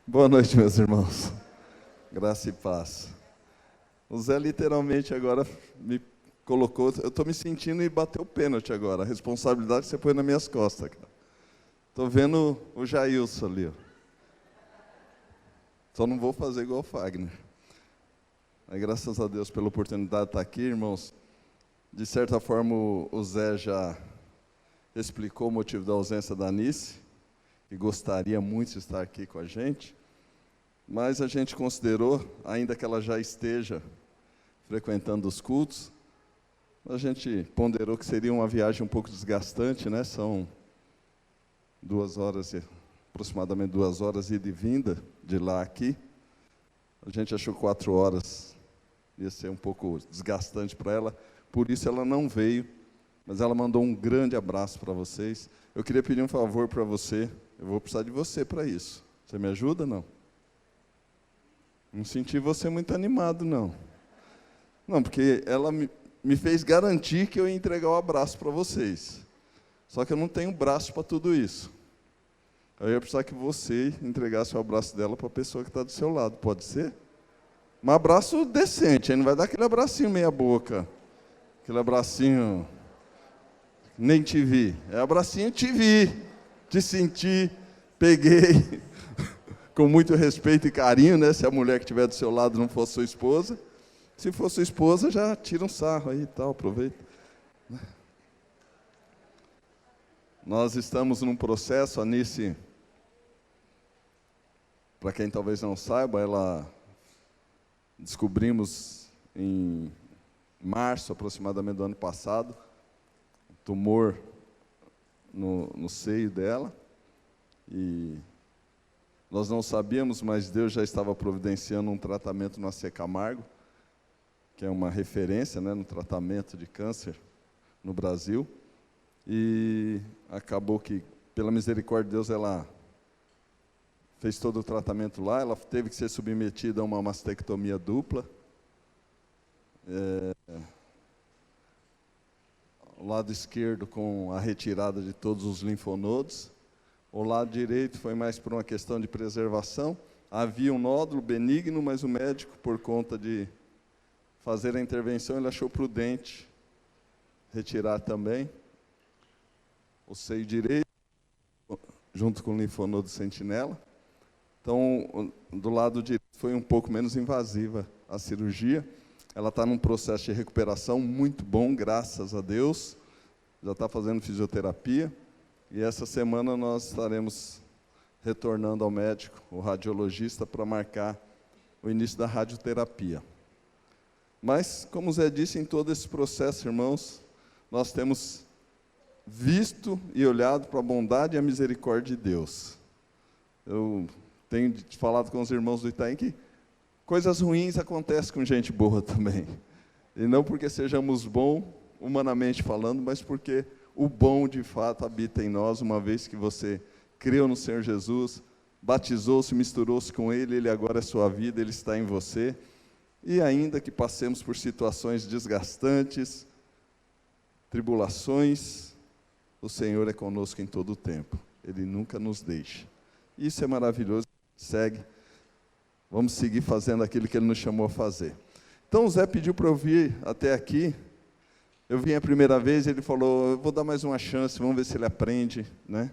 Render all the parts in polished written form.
Boa noite, meus irmãos. Graça e paz. O Zé literalmente agora me colocou, eu estou me sentindo e bateu o pênalti agora, a responsabilidade que você põe nas minhas costas. Estou vendo o Jailson ali. Ó. Só não vou fazer igual o Fagner. Mas, graças a Deus pela oportunidade de estar aqui, irmãos. De certa forma, o Zé já explicou o motivo da ausência da Anice, que gostaria muito de estar aqui com a gente, mas a gente considerou, ainda que ela já esteja frequentando os cultos, a gente ponderou que seria uma viagem um pouco desgastante, né? São 2 horas, aproximadamente 2 horas ida e vinda de lá aqui. A gente achou 4 horas ia ser um pouco desgastante para ela, por isso ela não veio, mas ela mandou um grande abraço para vocês. Eu queria pedir um favor para você, eu vou precisar de você para isso. Você me ajuda, não? Não senti você muito animado, não. Não, porque ela me fez garantir que eu ia entregar o abraço para vocês. Só que eu não tenho braço para tudo isso. Eu ia precisar que você entregasse o abraço dela para a pessoa que está do seu lado, pode ser? Um abraço decente, aí não vai dar aquele abracinho meia boca. Aquele abracinho, nem te vi. É abracinho te vi, te senti, peguei, com muito respeito e carinho, né? Se a mulher que estiver do seu lado não for sua esposa. Se for sua esposa, já tira um sarro aí e tal, aproveita. Nós estamos num processo, a Anice, para quem talvez não saiba, ela descobrimos em março, aproximadamente do ano passado, um tumor no seio dela, e nós não sabíamos, mas Deus já estava providenciando um tratamento no AC Camargo, que é uma referência, né, no tratamento de câncer no Brasil, e acabou que, pela misericórdia de Deus, ela fez todo o tratamento lá, ela teve que ser submetida a uma mastectomia dupla, o lado esquerdo com a retirada de todos os linfonodos, o lado direito foi mais por uma questão de preservação. Havia um nódulo benigno, mas o médico, por conta de fazer a intervenção, ele achou prudente retirar também o seio direito, junto com o linfonodo sentinela. Então, do lado direito foi um pouco menos invasiva a cirurgia. Ela está num processo de recuperação muito bom, graças a Deus. Já está fazendo fisioterapia. E essa semana nós estaremos retornando ao médico, o radiologista, para marcar o início da radioterapia. Mas, como o Zé disse, em todo esse processo, irmãos, nós temos visto e olhado para a bondade e a misericórdia de Deus. Eu tenho falado com os irmãos do Itaim que coisas ruins acontecem com gente boa também. E não porque sejamos bons, humanamente falando, mas porque o bom, de fato, habita em nós, uma vez que você creu no Senhor Jesus, batizou-se, misturou-se com Ele, Ele agora é sua vida, Ele está em você. E ainda que passemos por situações desgastantes, tribulações, o Senhor é conosco em todo o tempo. Ele nunca nos deixa. Isso é maravilhoso. Segue. Vamos seguir fazendo aquilo que Ele nos chamou a fazer. Então, o Zé pediu para eu vir até aqui. Eu vim a primeira vez, ele falou, eu vou dar mais uma chance, vamos ver se ele aprende, né?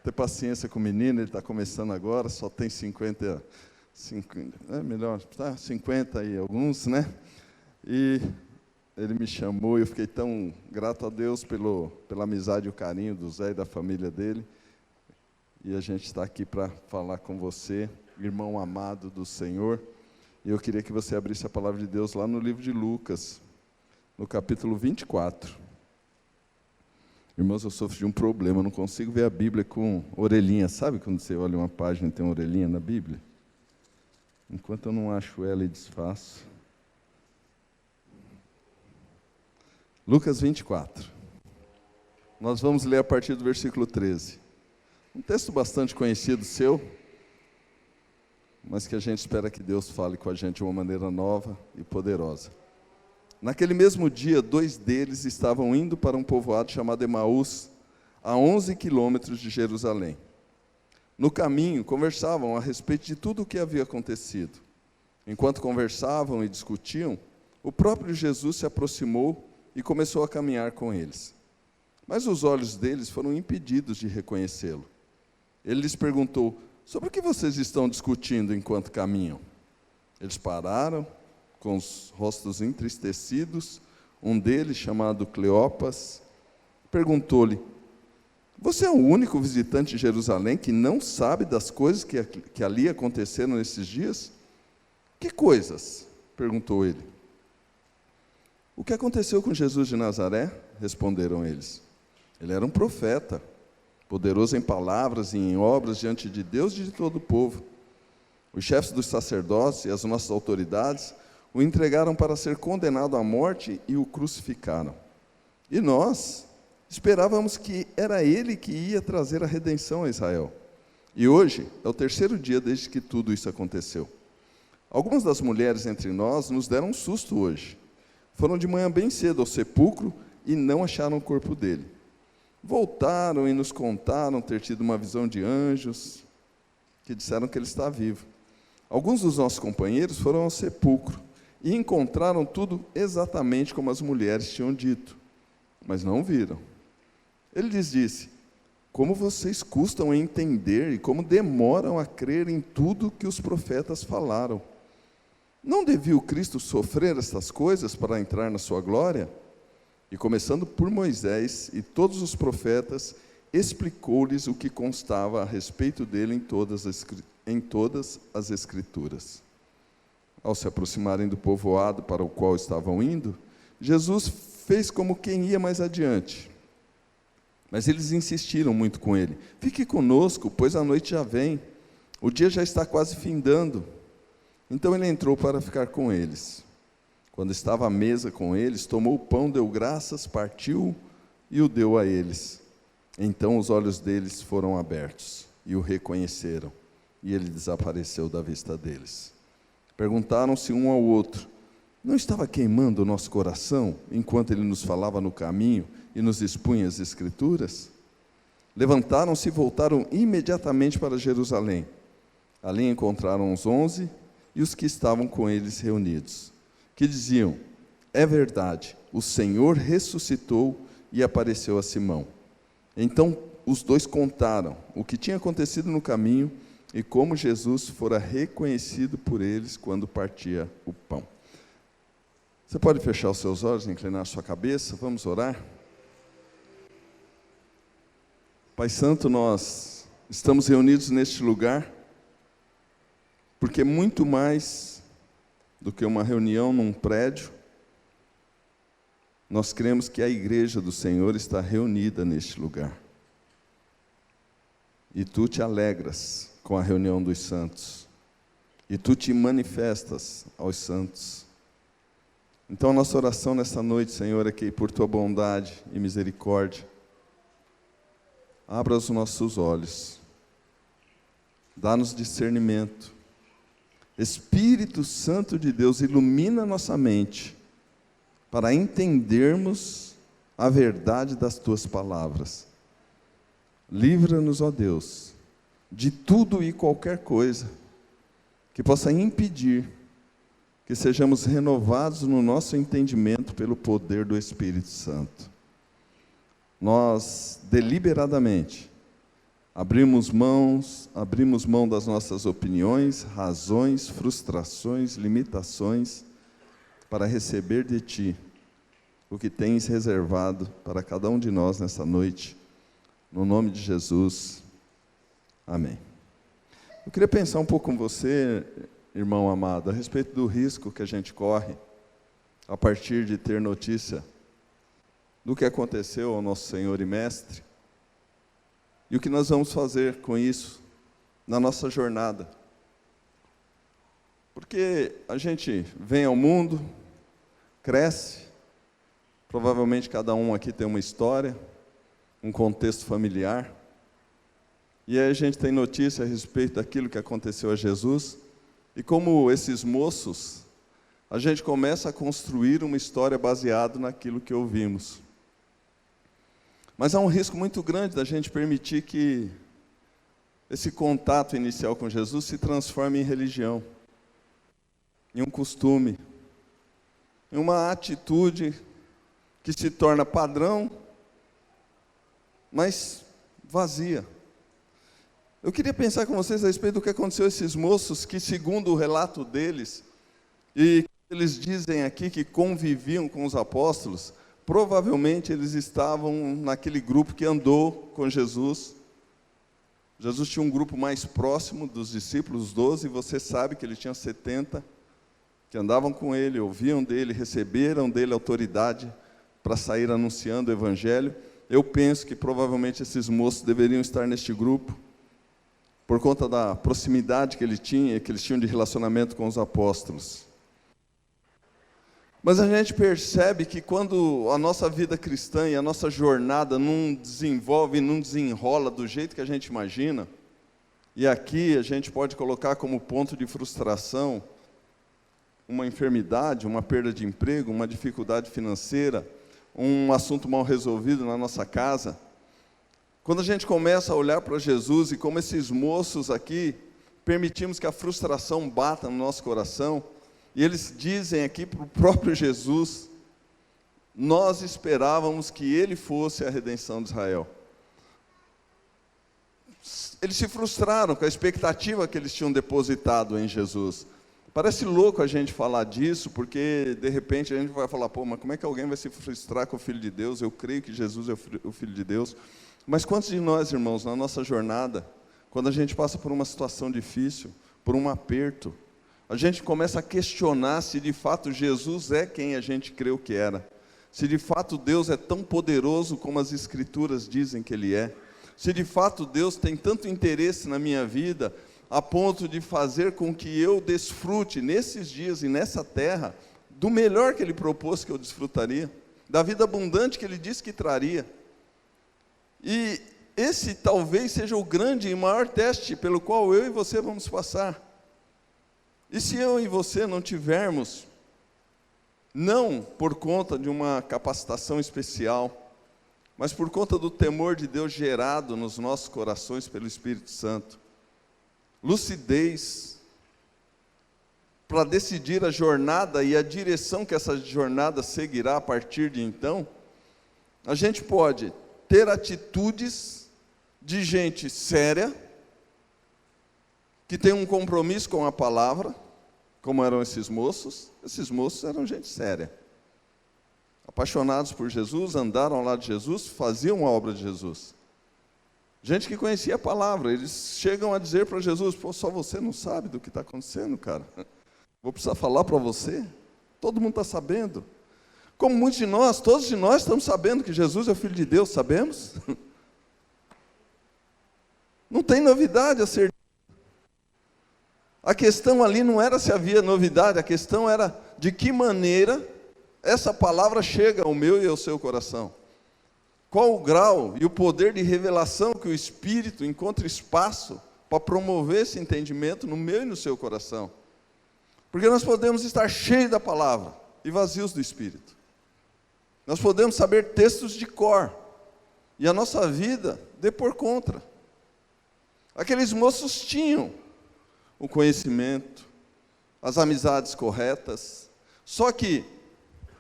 Ter paciência com o menino, ele está começando agora, só tem 50, melhor, tá? 50 e alguns, né? E ele me chamou, e eu fiquei tão grato a Deus pela amizade e o carinho do Zé e da família dele. E a gente está aqui para falar com você, irmão amado do Senhor. E eu queria que você abrisse a palavra de Deus lá no livro de Lucas, no capítulo 24. Irmãos, eu sofro de um problema, eu não consigo ver a Bíblia com orelhinha. Sabe quando você olha uma página e tem uma orelhinha na Bíblia? Enquanto eu não acho ela e desfaço. Lucas 24. Nós vamos ler a partir do versículo 13. Um texto bastante conhecido seu, mas que a gente espera que Deus fale com a gente de uma maneira nova e poderosa. Naquele mesmo dia, 2 deles estavam indo para um povoado chamado Emaús, a 11 quilômetros de Jerusalém. No caminho, conversavam a respeito de tudo o que havia acontecido. Enquanto conversavam e discutiam, o próprio Jesus se aproximou e começou a caminhar com eles. Mas os olhos deles foram impedidos de reconhecê-lo. Ele lhes perguntou: sobre o que vocês estão discutindo enquanto caminham? Eles pararam, com os rostos entristecidos. Um deles, chamado Cleopas, perguntou-lhe: você é o único visitante de Jerusalém que não sabe das coisas que ali aconteceram nesses dias? Que coisas? Perguntou ele. O que aconteceu com Jesus de Nazaré? Responderam eles. Ele era um profeta, poderoso em palavras e em obras diante de Deus e de todo o povo. Os chefes dos sacerdotes e as nossas autoridades o entregaram para ser condenado à morte e o crucificaram. E nós esperávamos que era ele que ia trazer a redenção a Israel. E hoje é o terceiro dia desde que tudo isso aconteceu. Algumas das mulheres entre nós nos deram um susto hoje. Foram de manhã bem cedo ao sepulcro e não acharam o corpo dele. Voltaram e nos contaram ter tido uma visão de anjos que disseram que ele está vivo. Alguns dos nossos companheiros foram ao sepulcro e encontraram tudo exatamente como as mulheres tinham dito, mas não viram. Ele lhes disse: como vocês custam a entender e como demoram a crer em tudo que os profetas falaram. Não devia o Cristo sofrer estas coisas para entrar na sua glória? E começando por Moisés e todos os profetas, explicou-lhes o que constava a respeito dele em todas as Escrituras. Ao se aproximarem do povoado para o qual estavam indo, Jesus fez como quem ia mais adiante. Mas eles insistiram muito com ele: fique conosco, pois a noite já vem, o dia já está quase findando. Então ele entrou para ficar com eles. Quando estava à mesa com eles, tomou o pão, deu graças, partiu e o deu a eles. Então os olhos deles foram abertos e o reconheceram, e ele desapareceu da vista deles. Perguntaram-se um ao outro: não estava queimando o nosso coração enquanto ele nos falava no caminho e nos expunha as Escrituras? Levantaram-se e voltaram imediatamente para Jerusalém. Ali encontraram os 11 e os que estavam com eles reunidos, que diziam: é verdade, o Senhor ressuscitou e apareceu a Simão. Então os dois contaram o que tinha acontecido no caminho e como Jesus fora reconhecido por eles quando partia o pão. Você pode fechar os seus olhos e inclinar sua cabeça? Vamos orar? Pai Santo, nós estamos reunidos neste lugar porque muito mais do que uma reunião num prédio, nós cremos que a igreja do Senhor está reunida neste lugar. E tu te alegras com a reunião dos santos, e tu te manifestas aos santos. Então a nossa oração nesta noite, Senhor, é que por tua bondade e misericórdia, abra os nossos olhos, dá-nos discernimento. Espírito Santo de Deus, ilumina nossa mente, para entendermos a verdade das tuas palavras. Livra-nos, ó Deus, de tudo e qualquer coisa que possa impedir que sejamos renovados no nosso entendimento pelo poder do Espírito Santo. Nós, deliberadamente, abrimos mão das nossas opiniões, razões, frustrações, limitações, para receber de Ti o que tens reservado para cada um de nós nessa noite. No nome de Jesus, amém. Eu queria pensar um pouco com você, irmão amado, a respeito do risco que a gente corre a partir de ter notícia do que aconteceu ao nosso Senhor e Mestre, e o que nós vamos fazer com isso na nossa jornada. Porque a gente vem ao mundo, cresce, provavelmente cada um aqui tem uma história, um contexto familiar, e aí a gente tem notícia a respeito daquilo que aconteceu a Jesus, e como esses moços, a gente começa a construir uma história baseada naquilo que ouvimos. Mas há um risco muito grande da gente permitir que esse contato inicial com Jesus se transforma em religião, em um costume, em uma atitude que se torna padrão, mas vazia. Eu queria pensar com vocês a respeito do que aconteceu a esses moços que, segundo o relato deles, e eles dizem aqui que conviviam com os apóstolos, provavelmente eles estavam naquele grupo que andou com Jesus. Jesus tinha um grupo mais próximo dos discípulos, os 12, e você sabe que ele tinha 70, que andavam com ele, ouviam dele, receberam dele autoridade para sair anunciando o Evangelho. Eu penso que provavelmente esses moços deveriam estar neste grupo, por conta da proximidade que eles tinham de relacionamento com os apóstolos. Mas a gente percebe que quando a nossa vida cristã e a nossa jornada não desenvolve, não desenrola do jeito que a gente imagina, e aqui a gente pode colocar como ponto de frustração uma enfermidade, uma perda de emprego, uma dificuldade financeira, um assunto mal resolvido na nossa casa. Quando a gente começa a olhar para Jesus e como esses moços aqui, permitimos que a frustração bata no nosso coração, e eles dizem aqui para o próprio Jesus, nós esperávamos que ele fosse a redenção de Israel. Eles se frustraram com a expectativa que eles tinham depositado em Jesus. Parece louco a gente falar disso, porque de repente a gente vai falar, mas como é que alguém vai se frustrar com o Filho de Deus? Eu creio que Jesus é o Filho de Deus. Mas quantos de nós, irmãos, na nossa jornada, quando a gente passa por uma situação difícil, por um aperto, a gente começa a questionar se de fato Jesus é quem a gente creu que era, se de fato Deus é tão poderoso como as Escrituras dizem que Ele é, se de fato Deus tem tanto interesse na minha vida, a ponto de fazer com que eu desfrute nesses dias e nessa terra, do melhor que Ele propôs que eu desfrutaria, da vida abundante que Ele disse que traria. E esse talvez seja o grande e maior teste pelo qual eu e você vamos passar. E se eu e você não tivermos, não por conta de uma capacitação especial, mas por conta do temor de Deus gerado nos nossos corações pelo Espírito Santo, lucidez para decidir a jornada e a direção que essa jornada seguirá a partir de então, a gente pode ter atitudes de gente séria, que tem um compromisso com a palavra, como eram esses moços eram gente séria, apaixonados por Jesus, andaram ao lado de Jesus, faziam a obra de Jesus, gente que conhecia a palavra. Eles chegam a dizer para Jesus, só você não sabe do que está acontecendo, cara, vou precisar falar para você, todo mundo está sabendo, como muitos de nós, todos de nós estamos sabendo que Jesus é o Filho de Deus, sabemos? Não tem novidade a ser. A questão ali não era se havia novidade, a questão era de que maneira essa palavra chega ao meu e ao seu coração. Qual o grau e o poder de revelação que o Espírito encontra espaço para promover esse entendimento no meu e no seu coração. Porque nós podemos estar cheios da palavra e vazios do Espírito. Nós podemos saber textos de cor e a nossa vida dê por contra. Aqueles moços tinham o conhecimento, as amizades corretas, só que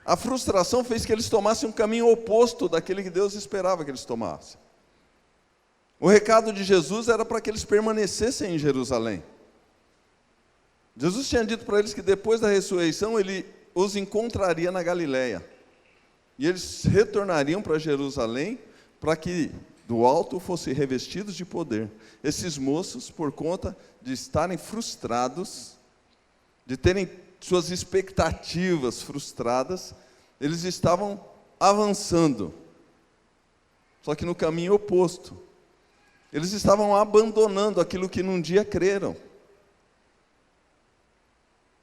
a frustração fez que eles tomassem um caminho oposto daquele que Deus esperava que eles tomassem. O recado de Jesus era para que eles permanecessem em Jerusalém. Jesus tinha dito para eles que depois da ressurreição Ele os encontraria na Galileia, e eles retornariam para Jerusalém, para que do alto fossem revestidos de poder. Esses moços, por conta de estarem frustrados, de terem suas expectativas frustradas, eles estavam avançando, só que no caminho oposto. Eles estavam abandonando aquilo que num dia creram.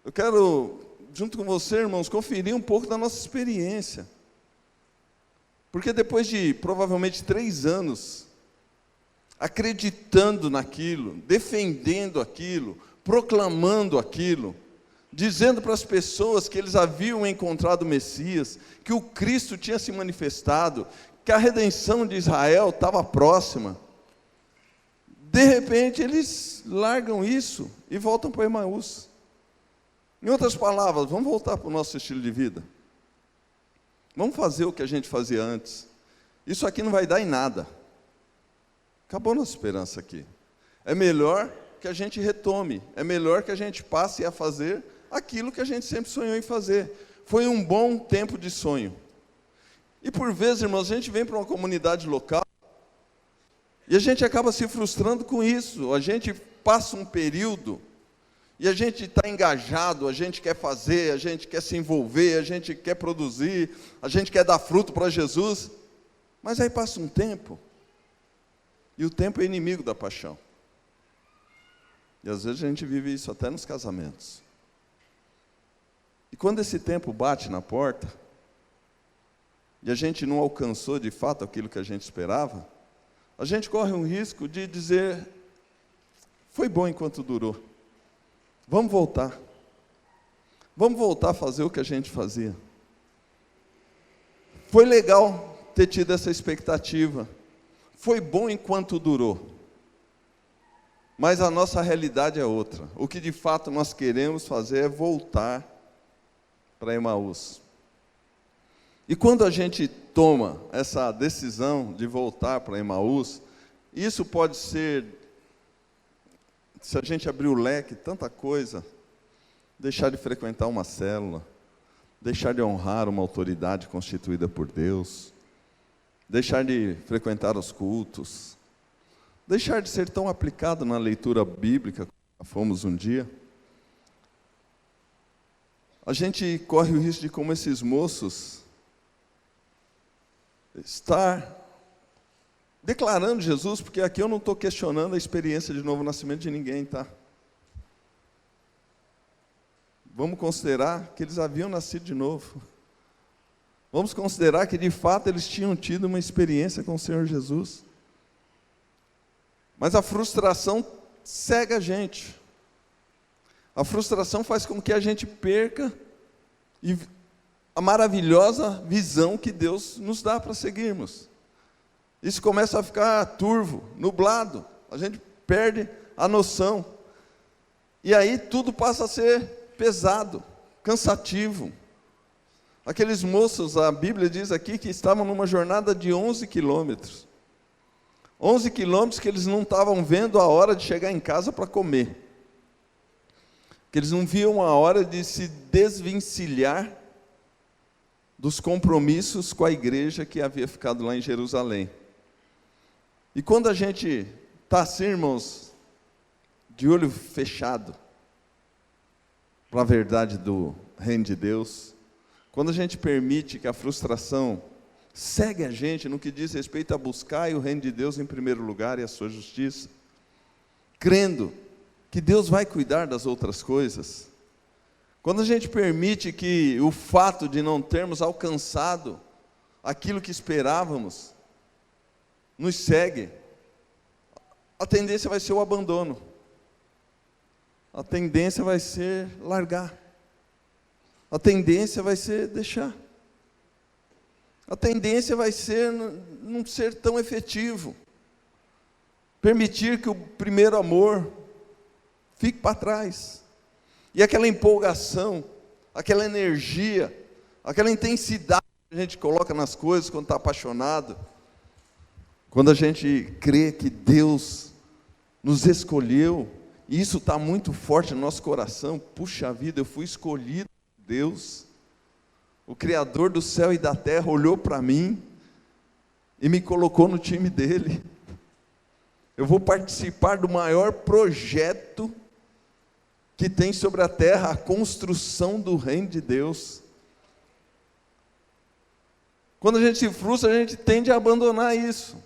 Eu quero, junto com você, irmãos, conferir um pouco da nossa experiência. Porque depois de provavelmente 3 anos, acreditando naquilo, defendendo aquilo, proclamando aquilo, dizendo para as pessoas que eles haviam encontrado o Messias, que o Cristo tinha se manifestado, que a redenção de Israel estava próxima, De repente, eles largam isso e voltam para Emaús. Em outras palavras, vamos voltar para o nosso estilo de vida. Vamos fazer o que a gente fazia antes. Isso aqui não vai dar em nada. Acabou nossa esperança aqui. É melhor que a gente retome. É melhor que a gente passe a fazer aquilo que a gente sempre sonhou em fazer. Foi um bom tempo de sonho. E por vezes, irmãos, a gente vem para uma comunidade local e a gente acaba se frustrando com isso. A gente passa um período e a gente está engajado, a gente quer fazer, a gente quer se envolver, a gente quer produzir, a gente quer dar fruto para Jesus. Mas aí passa um tempo, e o tempo é inimigo da paixão. E às vezes a gente vive isso até nos casamentos. E quando esse tempo bate na porta, e a gente não alcançou de fato aquilo que a gente esperava, a gente corre um risco de dizer, foi bom enquanto durou. Vamos voltar. Vamos voltar a fazer o que a gente fazia. Foi legal ter tido essa expectativa. Foi bom enquanto durou. Mas a nossa realidade é outra. O que de fato nós queremos fazer é voltar para Emaús. E quando a gente toma essa decisão de voltar para Emaús, isso pode ser, se a gente abrir o leque, tanta coisa, deixar de frequentar uma célula, deixar de honrar uma autoridade constituída por Deus, deixar de frequentar os cultos, deixar de ser tão aplicado na leitura bíblica como fomos um dia. A gente corre o risco de, como esses moços, estar declarando Jesus, porque aqui eu não estou questionando a experiência de novo nascimento de ninguém, tá? Vamos considerar que eles haviam nascido de novo. Vamos considerar que de fato eles tinham tido uma experiência com o Senhor Jesus. Mas a frustração cega a gente. A frustração faz com que a gente perca a maravilhosa visão que Deus nos dá para seguirmos. Isso começa a ficar turvo, nublado, a gente perde a noção. E aí tudo passa a ser pesado, cansativo. Aqueles moços, a Bíblia diz aqui que estavam numa jornada de 11 quilômetros. 11 quilômetros que eles não estavam vendo a hora de chegar em casa para comer. Que eles não viam a hora de se desvencilhar dos compromissos com a igreja que havia ficado lá em Jerusalém. E quando a gente está assim, irmãos, de olho fechado para a verdade do reino de Deus, quando a gente permite que a frustração segue a gente no que diz respeito a buscar o reino de Deus em primeiro lugar e a sua justiça, crendo que Deus vai cuidar das outras coisas, quando a gente permite que o fato de não termos alcançado aquilo que esperávamos nos segue, a tendência vai ser o abandono. A tendência vai ser largar. A tendência vai ser deixar. A tendência vai ser não ser tão efetivo. Permitir que o primeiro amor fique para trás. E aquela empolgação, aquela energia, aquela intensidade que a gente coloca nas coisas quando está apaixonado, quando a gente crê que Deus nos escolheu, e isso está muito forte no nosso coração, puxa vida, eu fui escolhido por Deus, o Criador do céu e da terra olhou para mim e me colocou no time dele. Eu vou participar do maior projeto que tem sobre a terra, a construção do reino de Deus. Quando a gente se frustra, a gente tende a abandonar isso.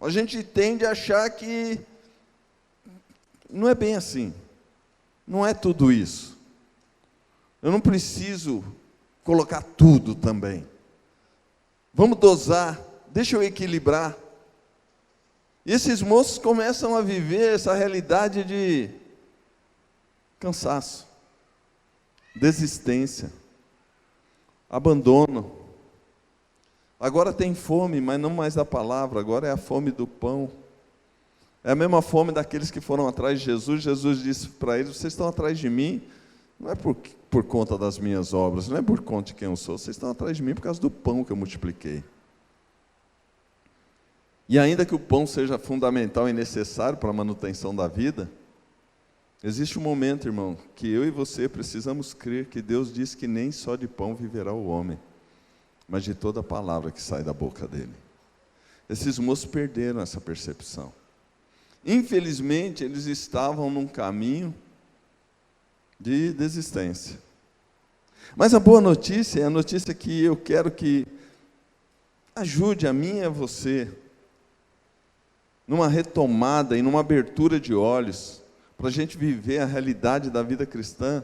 A gente tende a achar que não é bem assim. Não é tudo isso. Eu não preciso colocar tudo também. Vamos dosar, deixa eu equilibrar. E esses moços começam a viver essa realidade de cansaço, desistência, abandono. Agora tem fome, mas não mais da palavra, agora é a fome do pão. É a mesma fome daqueles que foram atrás de Jesus. Jesus disse para eles: vocês estão atrás de mim, não é por conta das minhas obras, não é por conta de quem eu sou, vocês estão atrás de mim por causa do pão que eu multipliquei. E ainda que o pão seja fundamental e necessário para a manutenção da vida, existe um momento, irmão, que eu e você precisamos crer que Deus diz que nem só de pão viverá o homem, mas de toda a palavra que sai da boca dele. Esses moços perderam essa percepção. Infelizmente, eles estavam num caminho de desistência. Mas a boa notícia é a notícia que eu quero que ajude a mim e a você numa retomada e numa abertura de olhos para a gente viver a realidade da vida cristã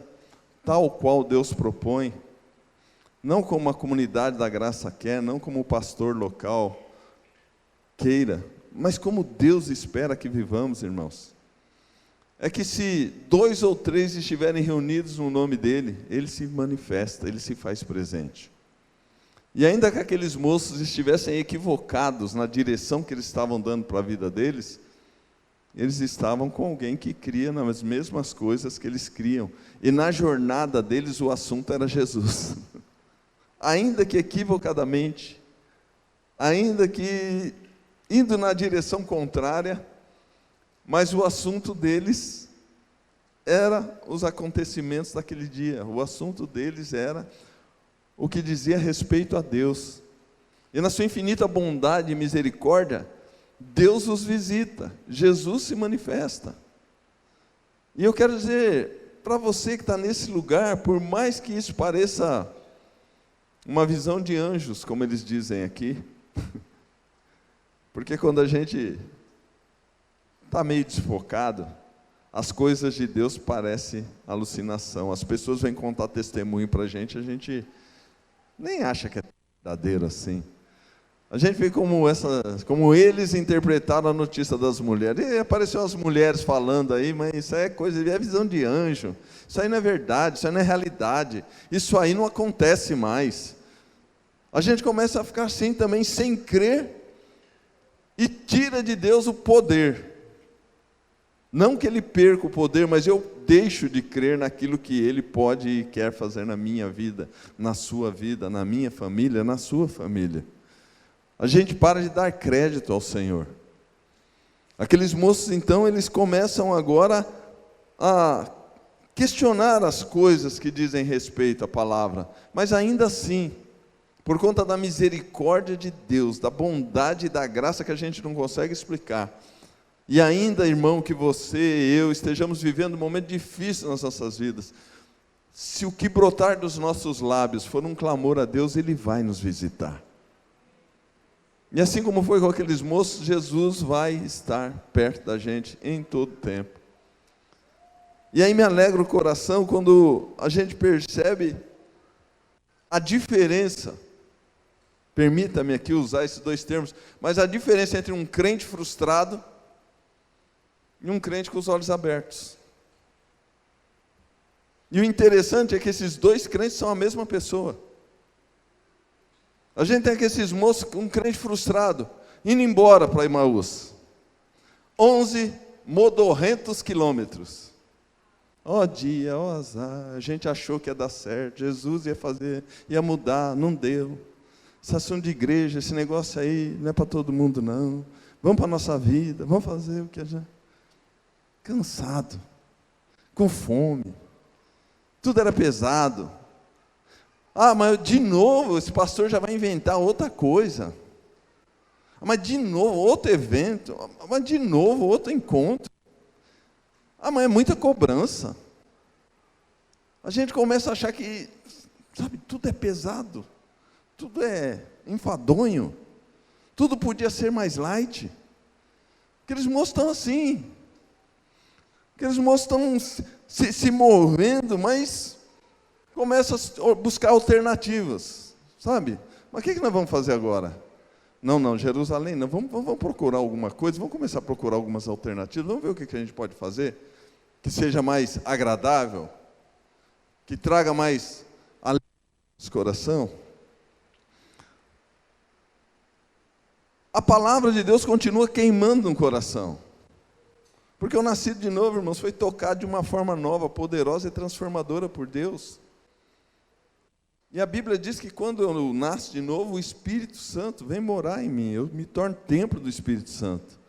tal qual Deus propõe, não como a comunidade da graça quer, não como o pastor local queira, mas como Deus espera que vivamos, irmãos. É que se 2 ou 3 estiverem reunidos no nome dele, ele se manifesta, ele se faz presente. E ainda que aqueles moços estivessem equivocados na direção que eles estavam dando para a vida deles, eles estavam com alguém que cria nas mesmas coisas que eles criam. E na jornada deles o assunto era Jesus. Ainda que equivocadamente, ainda que indo na direção contrária, mas o assunto deles era os acontecimentos daquele dia. O assunto deles era o que dizia respeito a Deus. E na sua infinita bondade e misericórdia, Deus os visita, Jesus se manifesta. E eu quero dizer para você que está nesse lugar, por mais que isso pareça uma visão de anjos, como eles dizem aqui, porque quando a gente está meio desfocado, as coisas de Deus parecem alucinação. As pessoas vêm contar testemunho para a gente nem acha que é verdadeiro assim. A gente vê como eles interpretaram a notícia das mulheres. E apareceu as mulheres falando aí, mas isso aí é visão de anjo. Isso aí não é verdade, isso aí não é realidade. Isso aí não acontece mais. A gente começa a ficar assim também, sem crer, e tira de Deus o poder. Não que ele perca o poder, mas eu deixo de crer naquilo que ele pode e quer fazer na minha vida, na sua vida, na minha família, na sua família. A gente para de dar crédito ao Senhor. Aqueles moços, então, eles começam agora a questionar as coisas que dizem respeito à palavra, mas ainda assim, por conta da misericórdia de Deus, da bondade e da graça que a gente não consegue explicar, e ainda, irmão, que você e eu estejamos vivendo um momento difícil nas nossas vidas, se o que brotar dos nossos lábios for um clamor a Deus, Ele vai nos visitar. E assim como foi com aqueles moços, Jesus vai estar perto da gente em todo tempo. E aí me alegra o coração quando a gente percebe a diferença, permita-me aqui usar esses 2 termos, mas a diferença entre um crente frustrado e um crente com os olhos abertos. E o interessante é que esses 2 crentes são a mesma pessoa. A gente tem aqui esses moços, um crente frustrado, indo embora para Emaús. 11 modorrentos quilômetros. Ó dia, ó azar, a gente achou que ia dar certo, Jesus ia mudar, não deu. Esse assunto de igreja, esse negócio aí, não é para todo mundo não. Vamos para a nossa vida, vamos fazer o que a gente... Cansado, com fome, tudo era pesado. Mas de novo, esse pastor já vai inventar outra coisa. Mas de novo, outro evento. Mas de novo, outro encontro. Mas é muita cobrança. A gente começa a achar que, tudo é pesado. Tudo é enfadonho. Tudo podia ser mais light. Aqueles moços estão assim. Aqueles moços estão se movendo, mas começam a buscar alternativas, sabe? Mas o que nós vamos fazer agora? Não, Jerusalém, não, vamos procurar alguma coisa, vamos começar a procurar algumas alternativas, vamos ver o que a gente pode fazer, que seja mais agradável, que traga mais alegria no coração. A palavra de Deus continua queimando no coração. Porque o nascido de novo, irmãos, foi tocado de uma forma nova, poderosa e transformadora por Deus. E a Bíblia diz que quando eu nasço de novo, o Espírito Santo vem morar em mim, eu me torno templo do Espírito Santo.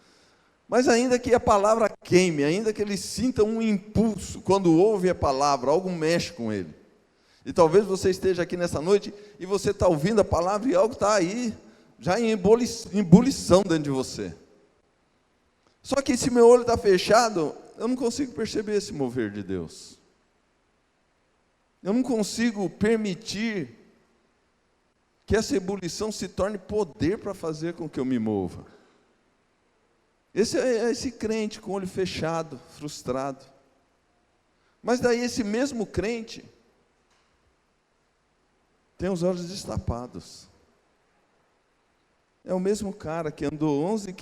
Mas ainda que a palavra queime, ainda que ele sinta um impulso, quando ouve a palavra, algo mexe com ele. E talvez você esteja aqui nessa noite, e você está ouvindo a palavra, e algo está aí, já em ebulição dentro de você. Só que se meu olho está fechado, eu não consigo perceber esse mover de Deus. Eu não consigo permitir que essa ebulição se torne poder para fazer com que eu me mova. Esse é esse crente com o olho fechado, frustrado. Mas daí esse mesmo crente tem os olhos destapados. É o mesmo cara que andou 11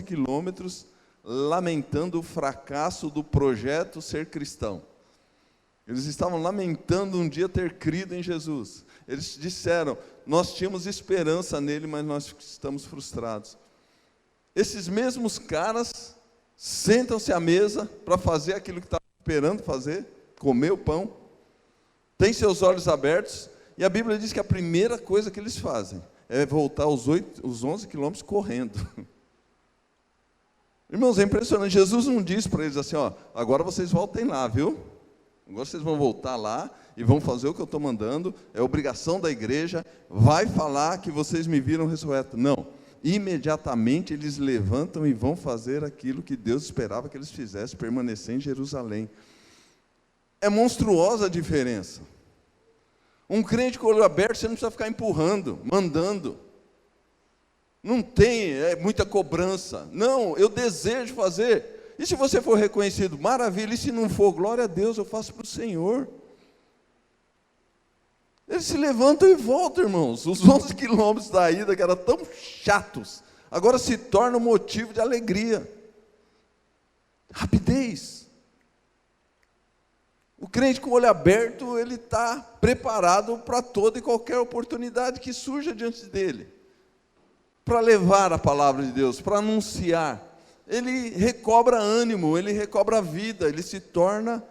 quilômetros lamentando o fracasso do projeto ser cristão. Eles estavam lamentando um dia ter crido em Jesus. Eles disseram, nós tínhamos esperança nele, mas nós estamos frustrados. Esses mesmos caras sentam-se à mesa para fazer aquilo que estavam esperando fazer, comer o pão, têm seus olhos abertos, e a Bíblia diz que a primeira coisa que eles fazem é voltar os 11 quilômetros correndo. Irmãos, é impressionante, Jesus não diz para eles assim, ó, agora vocês voltem lá, viu? Agora vocês vão voltar lá e vão fazer o que eu estou mandando, é obrigação da igreja, vai falar que vocês me viram ressurreto. Não, imediatamente eles levantam e vão fazer aquilo que Deus esperava que eles fizessem, permanecer em Jerusalém. É monstruosa a diferença. Um crente com o olho aberto, você não precisa ficar empurrando, mandando. Não tem muita cobrança. Não, eu desejo fazer. E se você for reconhecido, maravilha. E se não for, glória a Deus, eu faço para o Senhor. Eles se levantam e voltam, irmãos. Os 11 quilômetros da ida, que eram tão chatos, agora se tornam motivo de alegria. Rapidez. O crente com o olho aberto, ele está preparado para toda e qualquer oportunidade que surja diante dele, para levar a palavra de Deus, para anunciar. Ele recobra ânimo, ele recobra vida, ele se torna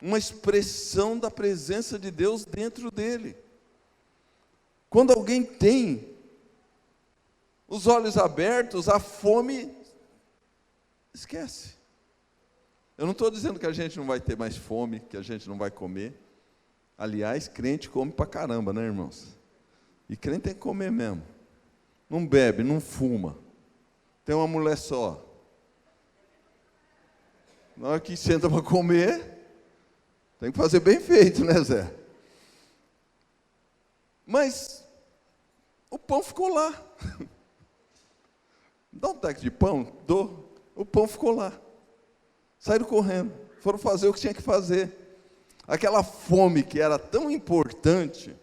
uma expressão da presença de Deus dentro dele. Quando alguém tem os olhos abertos, a fome esquece. Eu não estou dizendo que a gente não vai ter mais fome, que a gente não vai comer. Aliás, crente come pra caramba, né, irmãos? E crente tem que comer mesmo. Não bebe, não fuma. Tem uma mulher só. Na hora que senta para comer, tem que fazer bem feito, né, Zé? Mas o pão ficou lá. Dá um teco de pão? Dou. O pão ficou lá. Saíram correndo, foram fazer o que tinha que fazer. Aquela fome que era tão importante.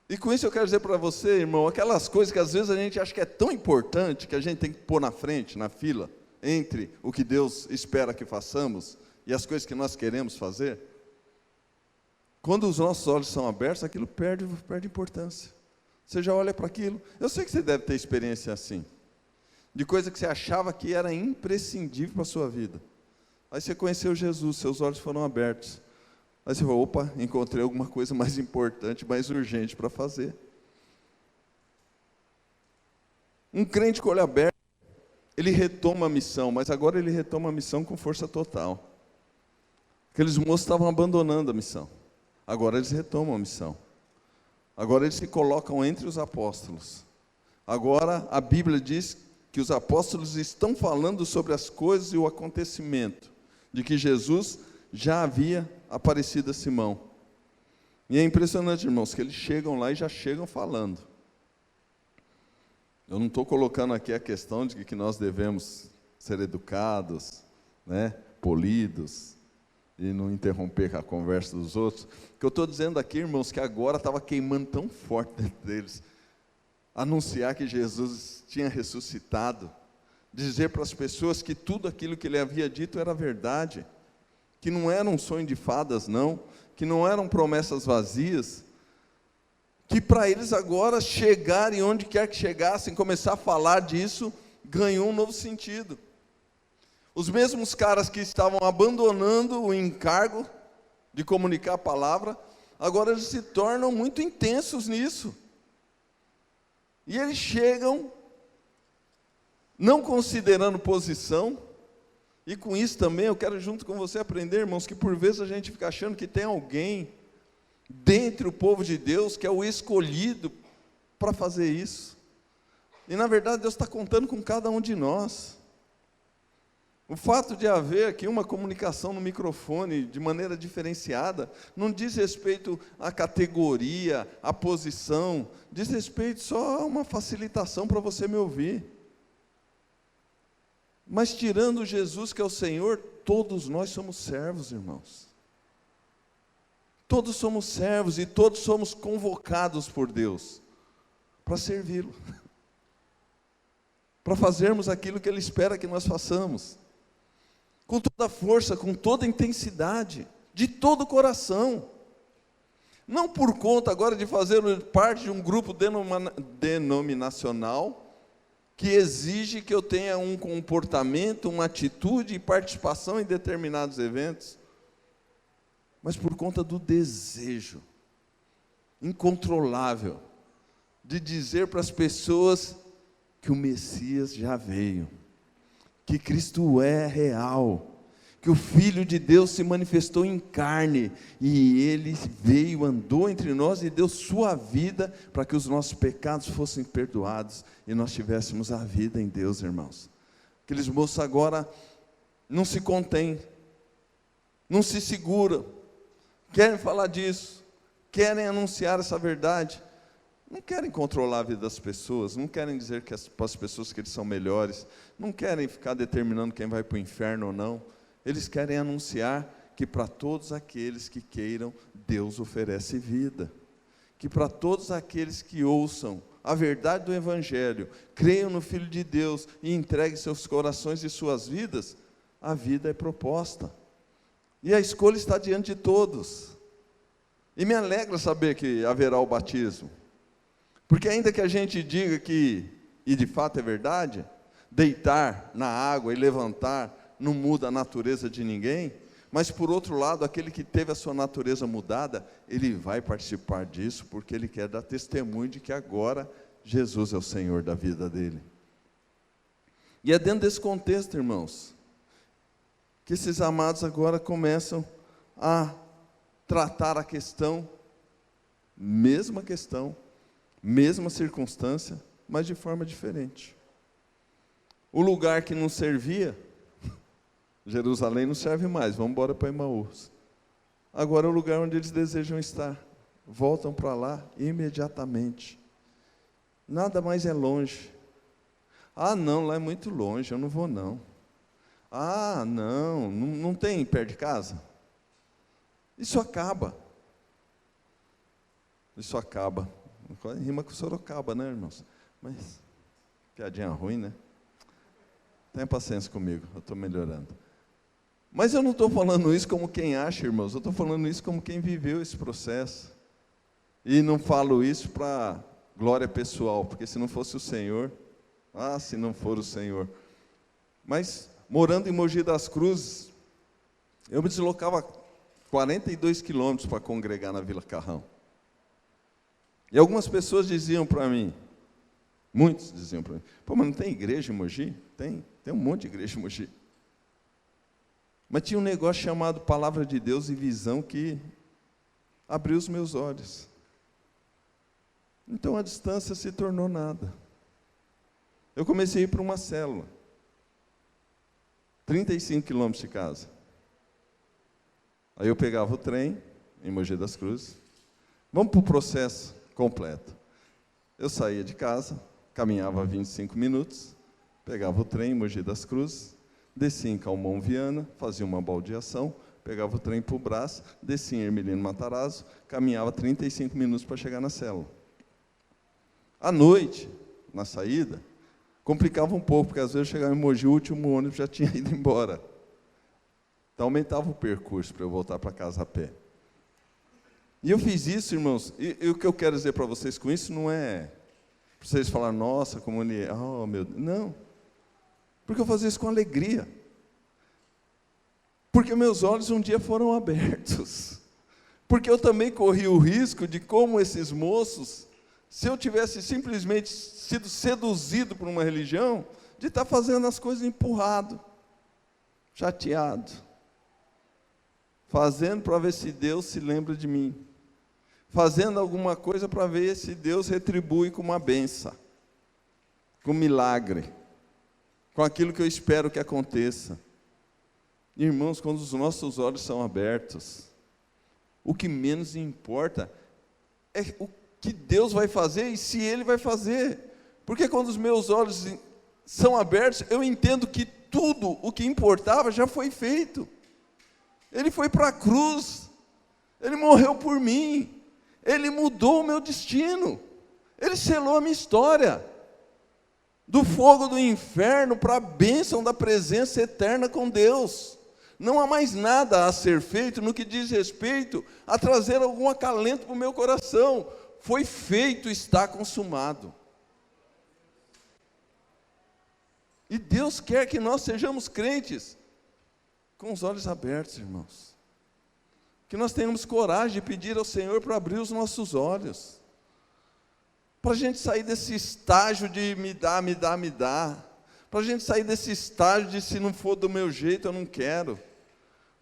E com isso eu quero dizer para você, irmão, aquelas coisas que às vezes a gente acha que é tão importante, que a gente tem que pôr na frente, na fila, entre o que Deus espera que façamos e as coisas que nós queremos fazer. Quando os nossos olhos são abertos, aquilo perde importância. Você já olha para aquilo. Eu sei que você deve ter experiência assim, de coisa que você achava que era imprescindível para a sua vida. Aí você conheceu Jesus, seus olhos foram abertos. Aí você falou, opa, encontrei alguma coisa mais importante, mais urgente para fazer. Um crente com o olho aberto, ele retoma a missão, mas agora ele retoma a missão com força total. Aqueles moços estavam abandonando a missão. Agora eles retomam a missão. Agora eles se colocam entre os apóstolos. Agora a Bíblia diz que os apóstolos estão falando sobre as coisas e o acontecimento de que Jesus já havia aparecido a Simão. E é impressionante, irmãos, que eles chegam lá e já chegam falando. Eu não estou colocando aqui a questão de que nós devemos ser educados, né, polidos, e não interromper a conversa dos outros. O que eu estou dizendo aqui, irmãos, que agora estava queimando tão forte dentro deles, anunciar que Jesus tinha ressuscitado, dizer para as pessoas que tudo aquilo que ele havia dito era verdade, que não era um sonho de fadas, não, que não eram promessas vazias, que para eles agora chegarem onde quer que chegassem, começar a falar disso, ganhou um novo sentido. Os mesmos caras que estavam abandonando o encargo de comunicar a palavra, agora eles se tornam muito intensos nisso. E eles chegam, não considerando posição, e com isso também eu quero junto com você aprender, irmãos, que por vezes a gente fica achando que tem alguém dentre o povo de Deus que é o escolhido para fazer isso. E na verdade Deus está contando com cada um de nós. O fato de haver aqui uma comunicação no microfone de maneira diferenciada, não diz respeito à categoria, à posição, diz respeito só a uma facilitação para você me ouvir. Mas tirando Jesus que é o Senhor, todos nós somos servos, irmãos. Todos somos servos e todos somos convocados por Deus para servi-lo, para fazermos aquilo que Ele espera que nós façamos, com toda a força, com toda a intensidade, de todo o coração. Não por conta agora de fazer parte de um grupo denominacional, que exige que eu tenha um comportamento, uma atitude e participação em determinados eventos, mas por conta do desejo incontrolável de dizer para as pessoas que o Messias já veio, que Cristo é real, que o Filho de Deus se manifestou em carne, e Ele veio, andou entre nós e deu sua vida para que os nossos pecados fossem perdoados e nós tivéssemos a vida em Deus, irmãos. Aqueles moços agora não se contêm, não se seguram, querem falar disso, querem anunciar essa verdade, não querem controlar a vida das pessoas, não querem dizer para as pessoas que eles são melhores, não querem ficar determinando quem vai para o inferno ou não. Eles querem anunciar que para todos aqueles que queiram, Deus oferece vida. Que para todos aqueles que ouçam a verdade do Evangelho, creiam no Filho de Deus e entreguem seus corações e suas vidas, a vida é proposta. E a escolha está diante de todos. E me alegra saber que haverá o batismo. Porque ainda que a gente diga que, e de fato é verdade, deitar na água e levantar não muda a natureza de ninguém, mas por outro lado, aquele que teve a sua natureza mudada, ele vai participar disso, porque ele quer dar testemunho de que agora Jesus é o Senhor da vida dele. E é dentro desse contexto, irmãos, que esses amados agora começam a tratar a questão, mesma circunstância, mas de forma diferente. O lugar que não servia, Jerusalém não serve mais, vamos embora para Emaús. Agora é o lugar onde eles desejam estar. Voltam para lá imediatamente. Nada mais é longe. Ah, não, lá é muito longe, eu não vou não. Ah, não tem perto de casa? Isso acaba. Isso acaba. Rima com Sorocaba, né, irmãos? Mas, piadinha ruim, né? Tenha paciência comigo, eu estou melhorando. Mas eu não estou falando isso como quem acha, irmãos, eu estou falando isso como quem viveu esse processo. E não falo isso para glória pessoal, porque se não fosse o Senhor, se não for o Senhor. Mas, morando em Mogi das Cruzes, eu me deslocava 42 quilômetros para congregar na Vila Carrão. E algumas pessoas diziam para mim, muitos diziam para mim, pô, mas não tem igreja em Mogi? Tem um monte de igreja em Mogi. Mas tinha um negócio chamado Palavra de Deus e Visão que abriu os meus olhos. Então a distância se tornou nada. Eu comecei a ir para uma célula, 35 quilômetros de casa. Aí eu pegava o trem, em Mogi das Cruzes, vamos para o processo completo. Eu saía de casa, caminhava 25 minutos, pegava o trem em Mogi das Cruzes, descia em Calmon Viana, fazia uma baldeação, pegava o trem para o Brás, descia em Hermelino Matarazzo, caminhava 35 minutos para chegar na célula. À noite, na saída, complicava um pouco, porque às vezes eu chegava em Mogi, o último ônibus já tinha ido embora. Então aumentava o percurso para eu voltar para casa a pé. E eu fiz isso, irmãos, e o que eu quero dizer para vocês com isso não é para vocês falarem, nossa, como ele é, oh meu Deus, não. Porque eu fazia isso com alegria. Porque meus olhos um dia foram abertos. Porque eu também corri o risco de, como esses moços, se eu tivesse simplesmente sido seduzido por uma religião, de estar fazendo as coisas empurrado, chateado, fazendo para ver se Deus se lembra de mim, fazendo alguma coisa para ver se Deus retribui com uma bênção, com um milagre, com aquilo que eu espero que aconteça. Irmãos, quando os nossos olhos são abertos, o que menos importa é o que Deus vai fazer e se Ele vai fazer. Porque quando os meus olhos são abertos, eu entendo que tudo o que importava já foi feito. Ele foi para a cruz, Ele morreu por mim, Ele mudou o meu destino, Ele selou a minha história, do fogo do inferno para a bênção da presença eterna com Deus. Não há mais nada a ser feito no que diz respeito a trazer algum acalento para o meu coração. Foi feito, está consumado. E Deus quer que nós sejamos crentes com os olhos abertos, irmãos. Que nós tenhamos coragem de pedir ao Senhor para abrir os nossos olhos. Para a gente sair desse estágio de me dá. Para a gente sair desse estágio de se não for do meu jeito, eu não quero.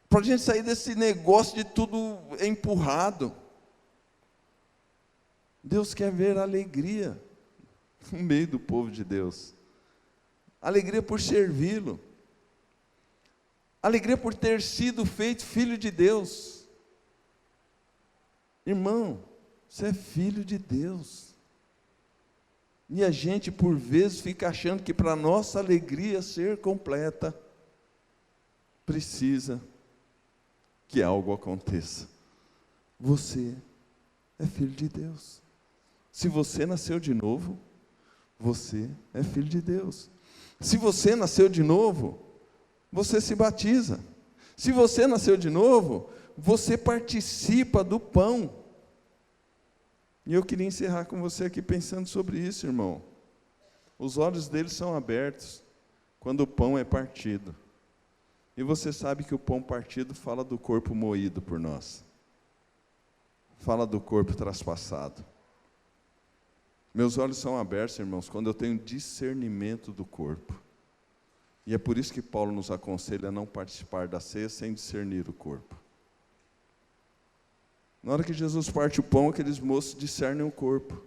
Para a gente sair desse negócio de tudo empurrado. Deus quer ver alegria no meio do povo de Deus. Alegria por servi-lo. Alegria por ter sido feito filho de Deus. Irmão, você é filho de Deus. E a gente, por vezes, fica achando que para a nossa alegria ser completa, precisa que algo aconteça. Você é filho de Deus. Se você nasceu de novo, você é filho de Deus. Se você nasceu de novo, você se batiza. Se você nasceu de novo, você participa do pão. E eu queria encerrar com você aqui pensando sobre isso, irmão. Os olhos deles são abertos quando o pão é partido. E você sabe que o pão partido fala do corpo moído por nós. Fala do corpo traspassado. Meus olhos são abertos, irmãos, quando eu tenho discernimento do corpo. E é por isso que Paulo nos aconselha a não participar da ceia sem discernir o corpo. Na hora que Jesus parte o pão, aqueles moços discernem o corpo.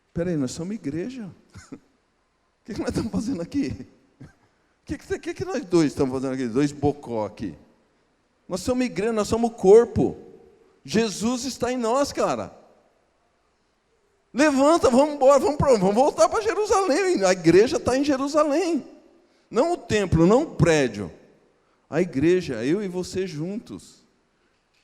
Espera aí, nós somos igreja. O que nós estamos fazendo aqui? O que nós dois estamos fazendo aqui? Dois bocó aqui. Nós somos igreja, nós somos corpo. Jesus está em nós, cara. Levanta, vamos embora, vamos voltar para Jerusalém. A igreja está em Jerusalém. Não o templo, não o prédio. A igreja, eu e você juntos.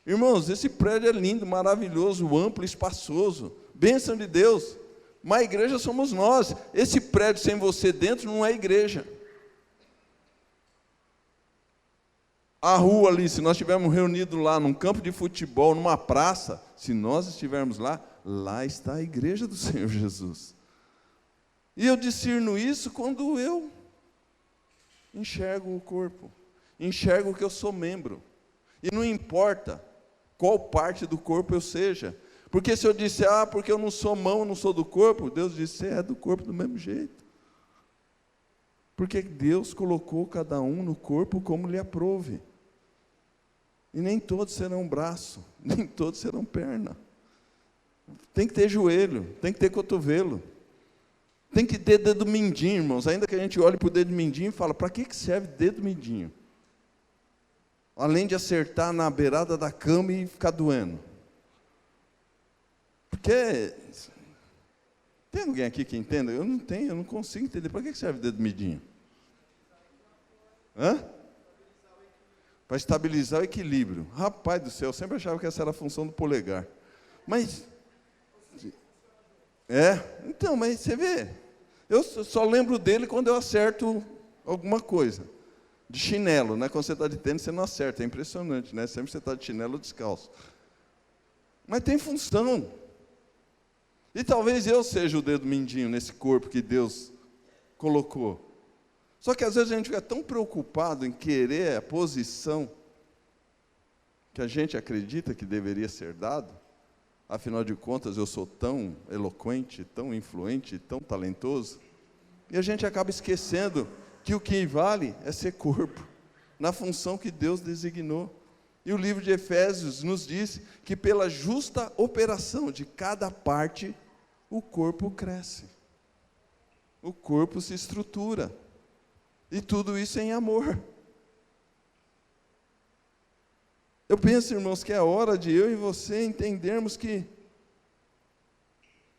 Irmãos, esse prédio é lindo, maravilhoso, amplo, espaçoso. Bênção de Deus. Mas a igreja somos nós. Esse prédio sem você dentro não é igreja. A rua ali, se nós estivermos reunidos lá num campo de futebol, numa praça, se nós estivermos lá, lá está a igreja do Senhor Jesus. E eu discerno isso quando eu enxergo o corpo, enxergo que eu sou membro. E não importa qual parte do corpo eu seja. Porque se eu disser, porque eu não sou mão, eu não sou do corpo, Deus disse, você é do corpo do mesmo jeito. Porque Deus colocou cada um no corpo como lhe aprouve. E nem todos serão braço, nem todos serão perna. Tem que ter joelho, tem que ter cotovelo, tem que ter dedo mindinho, irmãos. Ainda que a gente olhe para o dedo mindinho e fala, para que serve dedo mindinho? Além de acertar na beirada da cama e ficar doendo. Porque, tem alguém aqui que entenda? Eu não tenho, eu não consigo entender. Para que serve dedo mindinho? Para estabilizar o equilíbrio. Rapaz do céu, eu sempre achava que essa era a função do polegar. Mas, então, mas você vê, eu só lembro dele quando eu acerto alguma coisa. De chinelo, né? Quando você está de tênis, você não acerta, é impressionante, né? Sempre você está de chinelo ou descalço. Mas tem função. E talvez eu seja o dedo mindinho nesse corpo que Deus colocou. Só que às vezes a gente fica tão preocupado em querer a posição que a gente acredita que deveria ser dado, afinal de contas eu sou tão eloquente, tão influente, tão talentoso, e a gente acaba esquecendo que o que vale é ser corpo, na função que Deus designou. E o livro de Efésios nos diz que pela justa operação de cada parte, o corpo cresce, o corpo se estrutura, e tudo isso em amor. Eu penso, irmãos, que é hora de eu e você entendermos que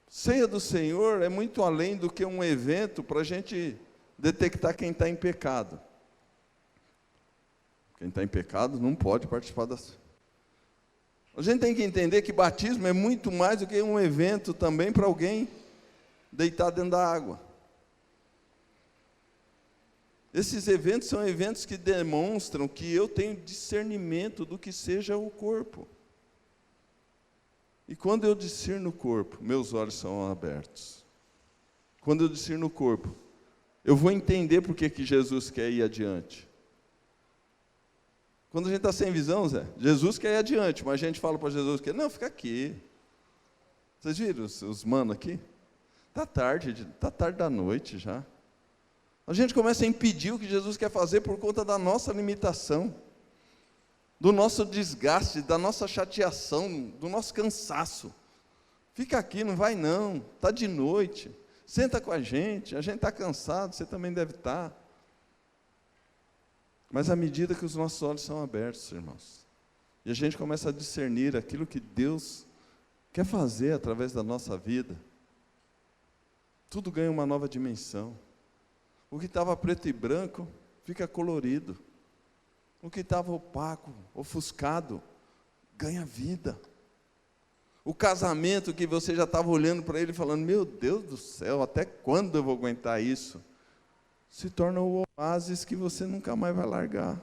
ceia do Senhor é muito além do que um evento para a gente detectar quem está em pecado. Quem está em pecado não pode participar da ceia. A gente tem que entender que batismo é muito mais do que um evento também para alguém deitar dentro da água. Esses eventos são eventos que demonstram que eu tenho discernimento do que seja o corpo. E quando eu discerno o corpo, meus olhos são abertos. Quando eu discerno o corpo, eu vou entender por que Jesus quer ir adiante. Quando a gente está sem visão, Zé, Jesus quer ir adiante, mas a gente fala para Jesus que não, fica aqui. Vocês viram os manos aqui? Está tarde da noite já. A gente começa a impedir o que Jesus quer fazer por conta da nossa limitação, do nosso desgaste, da nossa chateação, do nosso cansaço. Fica aqui, não vai não, está de noite, senta com a gente está cansado, você também deve estar. Mas à medida que os nossos olhos são abertos, irmãos, e a gente começa a discernir aquilo que Deus quer fazer através da nossa vida, tudo ganha uma nova dimensão. O que estava preto e branco fica colorido. O que estava opaco, ofuscado, ganha vida. O casamento que você já estava olhando para ele falando, meu Deus do céu, até quando eu vou aguentar isso? Se torna o oásis que você nunca mais vai largar.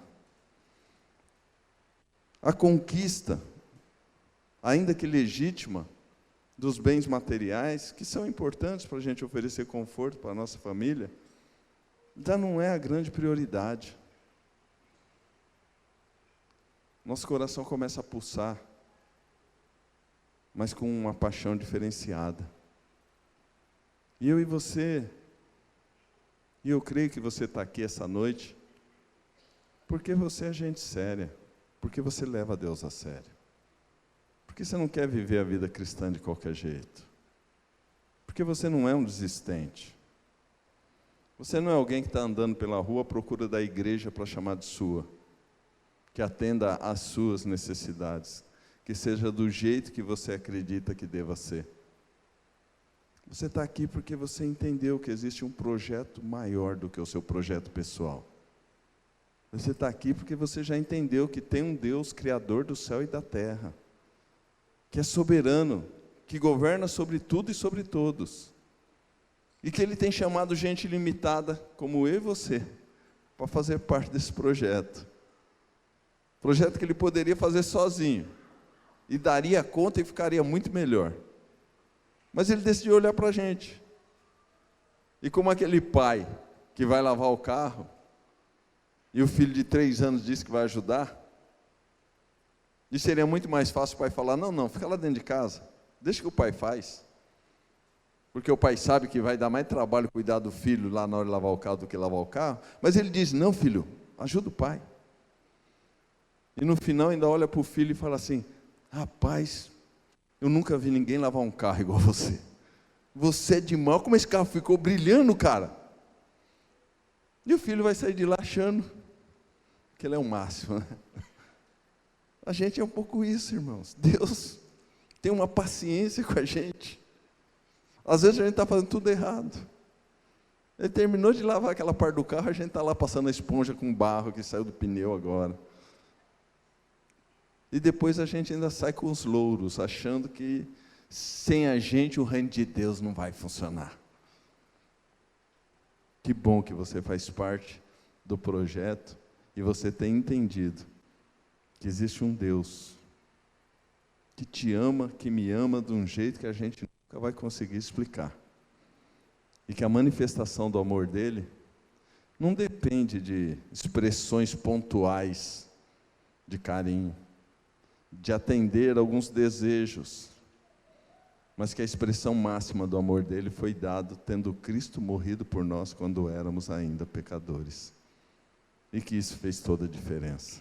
A conquista, ainda que legítima, dos bens materiais, que são importantes para a gente oferecer conforto para a nossa família, já não é a grande prioridade. Nosso coração começa a pulsar, mas com uma paixão diferenciada. E eu e você, e eu creio que você está aqui essa noite, porque você é gente séria, porque você leva Deus a sério, porque você não quer viver a vida cristã de qualquer jeito, porque você não é um desistente. Você não é alguém que está andando pela rua à procura da igreja para chamar de sua, que atenda às suas necessidades, que seja do jeito que você acredita que deva ser. Você está aqui porque você entendeu que existe um projeto maior do que o seu projeto pessoal. Você está aqui porque você já entendeu que tem um Deus criador do céu e da terra, que é soberano, que governa sobre tudo e sobre todos, e que Ele tem chamado gente limitada, como eu e você, para fazer parte desse projeto. Projeto que Ele poderia fazer sozinho, e daria conta e ficaria muito melhor. Mas Ele decidiu olhar para a gente. E como aquele pai que vai lavar o carro, e o filho de 3 anos disse que vai ajudar, e seria muito mais fácil o pai falar, não, fica lá dentro de casa, deixa que o pai faz. Porque o pai sabe que vai dar mais trabalho cuidar do filho lá na hora de lavar o carro do que lavar o carro, mas ele diz, não filho, ajuda o pai. E no final ainda olha para o filho e fala assim, rapaz, eu nunca vi ninguém lavar um carro igual você. Você é de mal, como esse carro ficou brilhando, cara. E o filho vai sair de lá achando que ele é o máximo, né? A gente é um pouco isso, irmãos. Deus tem uma paciência com a gente. Às vezes a gente está fazendo tudo errado. Ele terminou de lavar aquela parte do carro, a gente está lá passando a esponja com barro que saiu do pneu agora. E depois a gente ainda sai com os louros, achando que sem a gente o reino de Deus não vai funcionar. Que bom que você faz parte do projeto e você tem entendido que existe um Deus que te ama, que me ama de um jeito que a gente nunca vai conseguir explicar. E que a manifestação do amor dele não depende de expressões pontuais de carinho. de atender alguns desejos, mas que a expressão máxima do amor dele foi dado tendo Cristo morrido por nós quando éramos ainda pecadores, e que isso fez toda a diferença.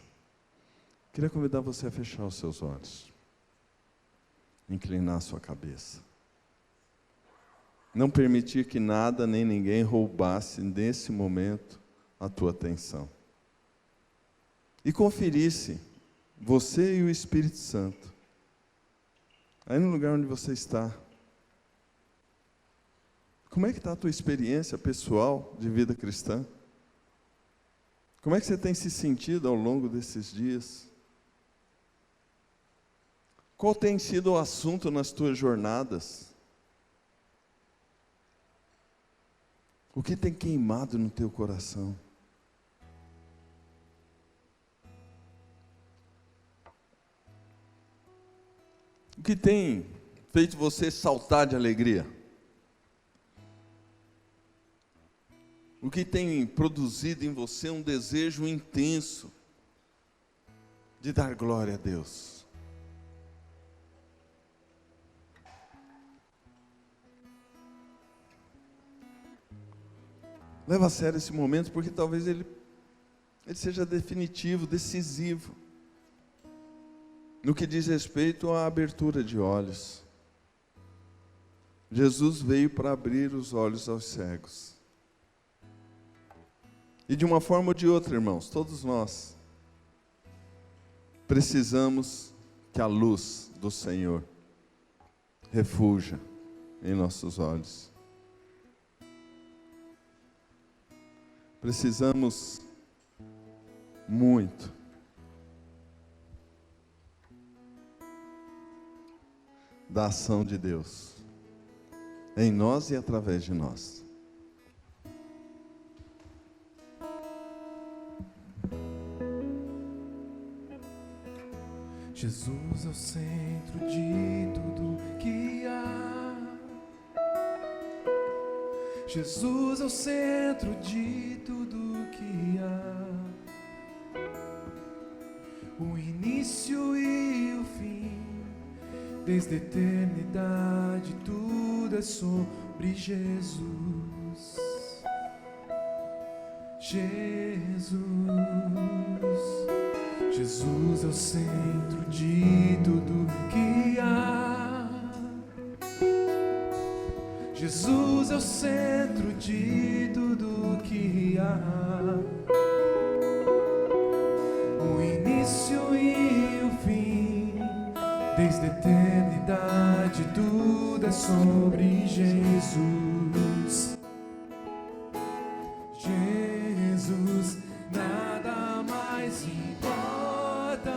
Queria convidar você a fechar os seus olhos, inclinar a sua cabeça, não permitir que nada nem ninguém roubasse nesse momento a tua atenção, e conferisse você e o Espírito Santo, aí no lugar onde você está, como é que está a tua experiência pessoal de vida cristã? Como é que você tem se sentido ao longo desses dias? Qual tem sido o assunto nas tuas jornadas? O que tem queimado no teu coração? O que tem feito você saltar de alegria? O que tem produzido em você um desejo intenso de dar glória a Deus? Leva a sério esse momento, porque talvez ele seja definitivo, decisivo, no que diz respeito à abertura de olhos. Jesus veio para abrir os olhos aos cegos. E de uma forma ou de outra, irmãos, todos nós precisamos que a luz do Senhor refuja em nossos olhos. Precisamos muito da ação de Deus em nós e através de nós. Jesus é o centro de tudo que há. Jesus é o centro de tudo que há. O início e o fim, desde a eternidade, tudo é sobre Jesus. Jesus é o centro de tudo que há. Jesus é o centro de tudo que há. O início e o fim, desde a eternidade, tudo é sobre Jesus. Jesus, nada mais importa,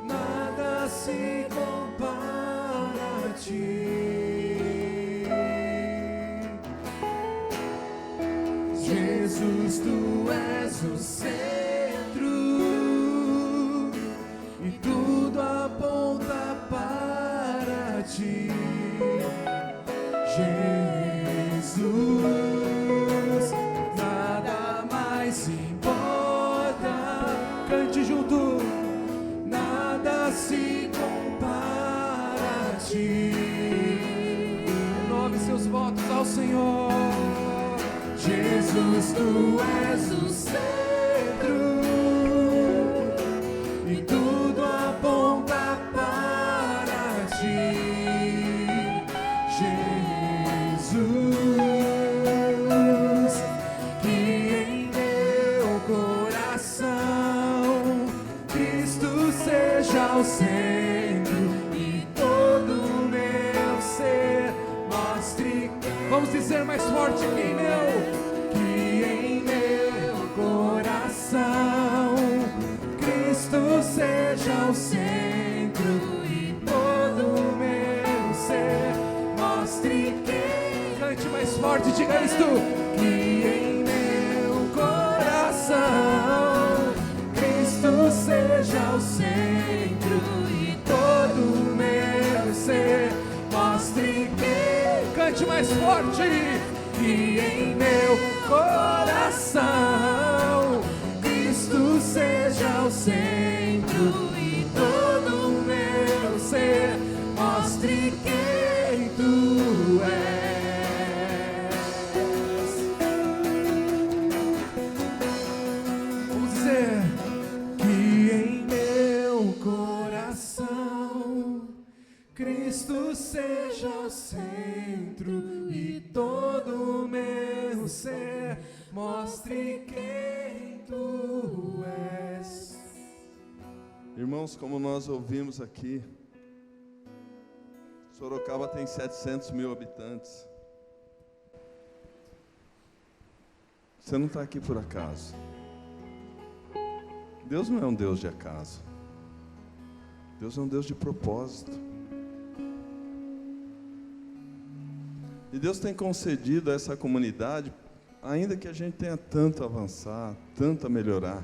nada se compara a ti. Jesus, tu és o centro e tudo aponta para ti. Jesus, nada mais importa. Cante junto. Nada se compara a ti. Renove seus votos ao Senhor. Jesus, tu és o centro e tudo aponta para ti. Jesus, que em meu coração Cristo seja o centro e todo o meu ser mostre. Vamos dizer mais forte: que em meu coração Cristo seja o centro e todo o meu ser mostre quem. Cante mais forte, diga isto: que em meu coração Cristo seja o centro e todo o meu ser mostre quem. Cante mais forte: que em meu coração Cristo seja o centro Cristo seja o centro e todo o meu ser mostre quem tu és. Irmãos, como nós ouvimos aqui, Sorocaba tem 700 mil habitantes. Você não está aqui por acaso. Deus não é um Deus de acaso. Deus é um Deus de propósito. E Deus tem concedido a essa comunidade, ainda que a gente tenha tanto a avançar, tanto a melhorar,